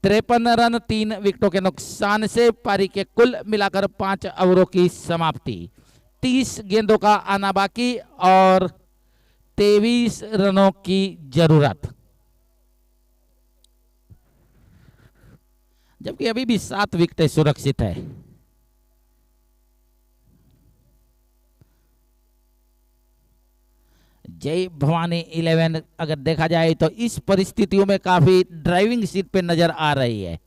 53 रन 3 विकेटों के नुकसान से पारी के कुल मिलाकर 5 ओवरों की समाप्ति। 30 गेंदों का आना बाकी और 23 रनों की जरूरत, जबकि अभी भी 7 विकेटें सुरक्षित है। जय भवानी 11 अगर देखा जाए तो इस परिस्थितियों में काफी ड्राइविंग सीट पे नजर आ रही है।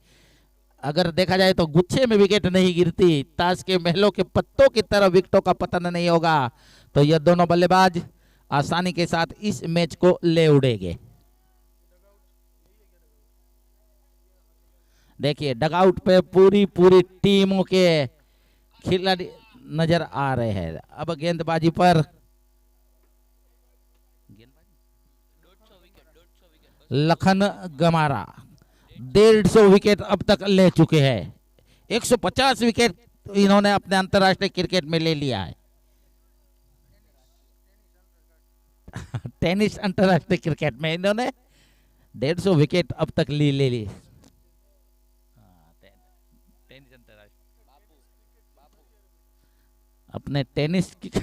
अगर देखा जाए तो गुच्छे में विकेट नहीं गिरती, ताश के महलों के पत्तों की तरह विकेटों का पतन नहीं होगा, तो यह दोनों बल्लेबाज आसानी के साथ इस मैच को ले उड़ेंगे। देखिए डगआउट पे पूरी टीमों के खिलाड़ी नजर आ रहे हैं। अब गेंदबाजी पर लखन गमारा 150 विकेट अब तक ले चुके हैं। 150 विकेट इन्होंने अपने अंतर्राष्ट्रीय क्रिकेट में ले लिया है। टेनिस अंतर्राष्ट्रीय क्रिकेट में इन्होंने 150 विकेट अब तक ले ली। अपने टेनिस की इसका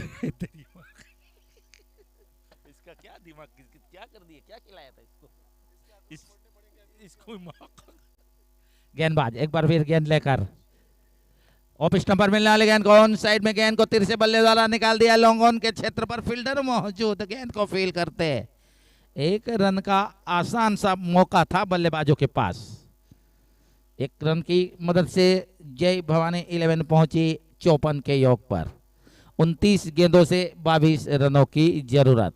क्या दिमाग, क्या कर दिया, क्या खिलाया था इसको गेंदबाज एक बार फिर गेंद लेकर ऑफ स्टंप पर मिलने वाले गेंद को ऑन साइड में गेंद को तिरछे बल्ले द्वारा निकाल दिया। लॉन्ग ऑन के क्षेत्र पर फील्डर मौजूद, गेंद को फील करते 1 रन का आसान सा मौका था बल्लेबाजों के पास। 1 रन की मदद से जय भवानी 11 पहुंची 54 के योग पर। 29 गेंदों से 22 रनों की जरूरत।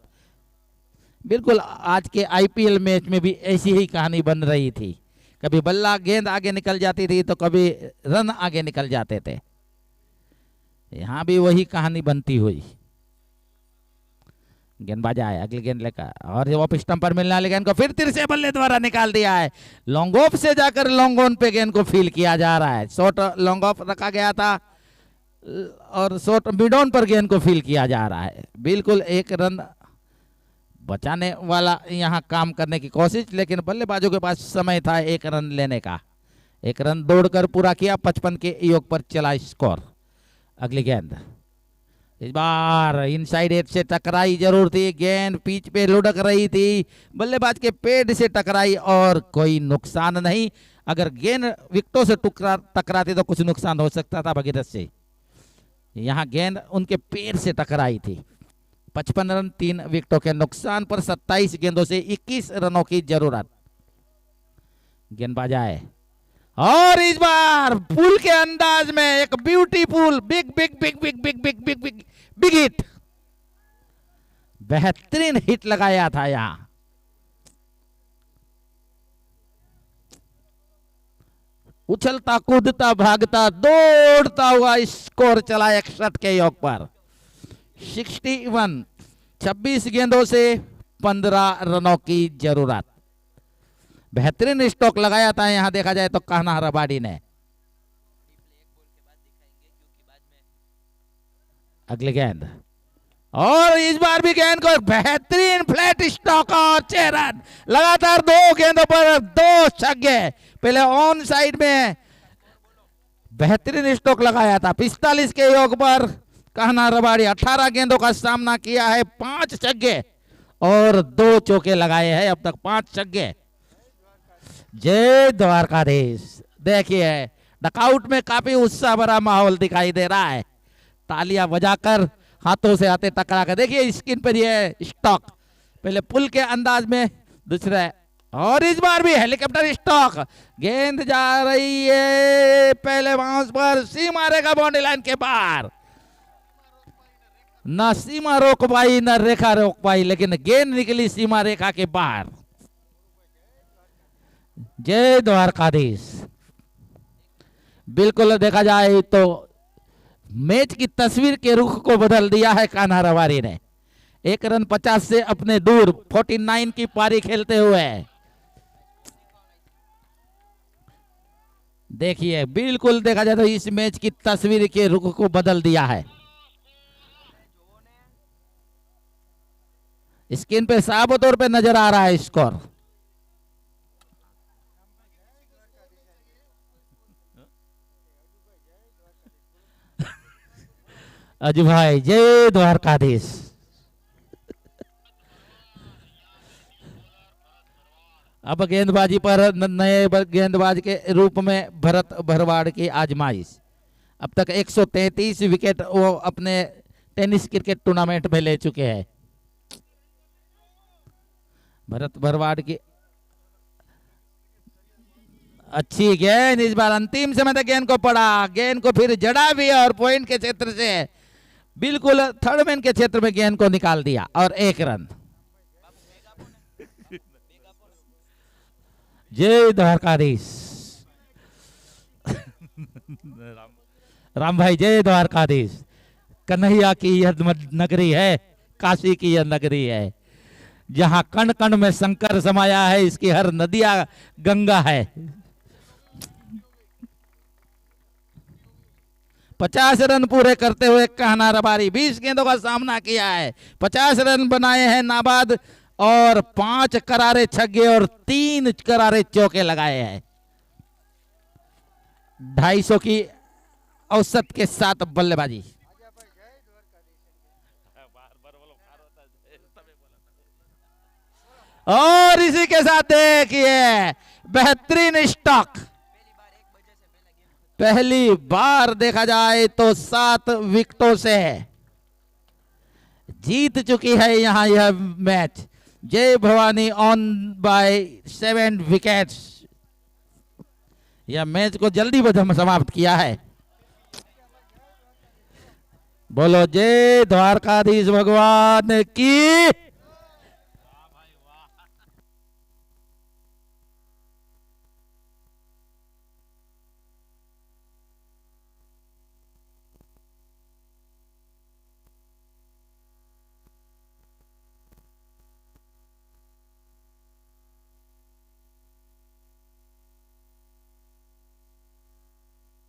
बिल्कुल आज के आईपीएल मैच में भी ऐसी ही कहानी बन रही थी, कभी बल्ला गेंद आगे निकल जाती थी तो कभी रन आगे निकल जाते थे। यहां भी वही कहानी बनती हुई। गेंदबाज आया अगली गेंद लेकर और ऑफ स्टंप पर मिलने वाली गेंद को फिर तिरछे बल्ले द्वारा निकाल दिया है। लॉन्ग ऑफ से जाकर लॉन्ग ऑन पे गेंद को फील किया जा रहा है। शॉर्ट लॉन्ग ऑफ रखा गया था और शॉर्ट मिड ऑन पर गेंद को फील किया जा रहा है। बिल्कुल 1 रन बचाने वाला यहां काम करने की कोशिश, लेकिन बल्लेबाजों के पास समय था 1 रन लेने का। 1 रन दौड़कर पूरा किया। 55 के योग पर चला स्कोर। अगली गेंद इस बार इनसाइड एज से टकराई जरूर थी, गेंद पिच पे लुढ़क रही थी, बल्लेबाज के पेट से टकराई और कोई नुकसान नहीं। अगर गेंद विकेटों से टकराती तो कुछ नुकसान हो सकता था भगीरथ से। यहाँ गेंद उनके पैर से टकराई थी। 55 रन 3 विकेटों के नुकसान पर 27 गेंदों से 21 रनों की जरूरत। गेंदबाज आए और इस बार पुल के अंदाज में एक beautiful big big big big big big big big big hit, बेहतरीन हिट लगाया था। यहां उछलता कूदता भागता दौड़ता हुआ स्कोर चला 61 के योग पर। 61, 26 गेंदों से 15 रनों की जरूरत। बेहतरीन स्ट्रोक लगाया था यहां देखा जाए तो कहना रबाड़ी ने। अगली गेंद और इस बार भी गेंद को बेहतरीन फ्लैट स्ट्रोक और 6 रन। लगातार 2 गेंदों पर 2 छक्के। पहले ऑन साइड में बेहतरीन स्ट्रोक लगाया था 45 के योग पर कहना रबाड़ी। 18 गेंदों का सामना किया है, 5 छक्के और 2 चौके लगाए हैं, अब तक 5 छक्के। जय द्वारकाधीश। देखिए डकआउट में काफी उत्साह भरा माहौल दिखाई दे रहा है। तालियां बजाकर हाथों से हाथे टकरा कर देखिए स्क्रीन पर ये स्टॉक, पहले पुल के अंदाज में, दूसरा और इस बार भी हेलीकॉप्टर स्टॉक। गेंद जा रही है पहले बाउंस पर, सीमा रेखा बाउंड्री लाइन के बाहर। ना सीमा रोक पाई ना रेखा रोक पाई, लेकिन गेंद निकली सीमा रेखा के बाहर। जय द्वारकाधीश। बिल्कुल देखा जाए तो मैच की तस्वीर के रुख को बदल दिया है कान्हा रबारी ने। 1 रन 50 से अपने दूर 49 की पारी खेलते हुए। देखिए बिल्कुल देखा जाए तो इस मैच की तस्वीर के रुख को बदल दिया है। स्क्रीन पे साफ तौर पे नजर आ रहा है स्कोर। अजू भाई जय द्वारकाधीश। अब गेंदबाजी पर नए गेंदबाज के रूप में भरत भरवाड़ की आजमाइश। अब तक 133 विकेट वो अपने टेनिस क्रिकेट टूर्नामेंट में ले चुके हैं। भरत भरवाड़ की अच्छी गेंद, इस बार अंतिम समय तक गेंद को पड़ा, गेंद को फिर जड़ा भी और पॉइंट के क्षेत्र से बिल्कुल थर्ड मैन के क्षेत्र में गेंद को निकाल दिया और 1 रन। जय द्वारकाधीश। राम भाई जय द्वारकाधीश। कन्हैया की यह नगरी है, काशी की यह नगरी है, जहां कण कण में शंकर समाया है, इसकी हर नदियां गंगा है। 50 रन पूरे करते हुए कहना रबारी 20 गेंदों का सामना किया है, 50 रन बनाए हैं नाबाद और 5 करारे छक्के और 3 करारे चौके लगाए हैं। 250 की औसत के साथ बल्लेबाजी। और इसी के साथ देखिए बेहतरीन स्टॉक। पहली बार देखा जाए तो 7 विकेटों से जीत चुकी है यहां यह मैच। जय भवानी ऑन बाय 7 विकेट्स। यह मैच को जल्दी समाप्त किया है। बोलो जय द्वारकाधीश भगवान की।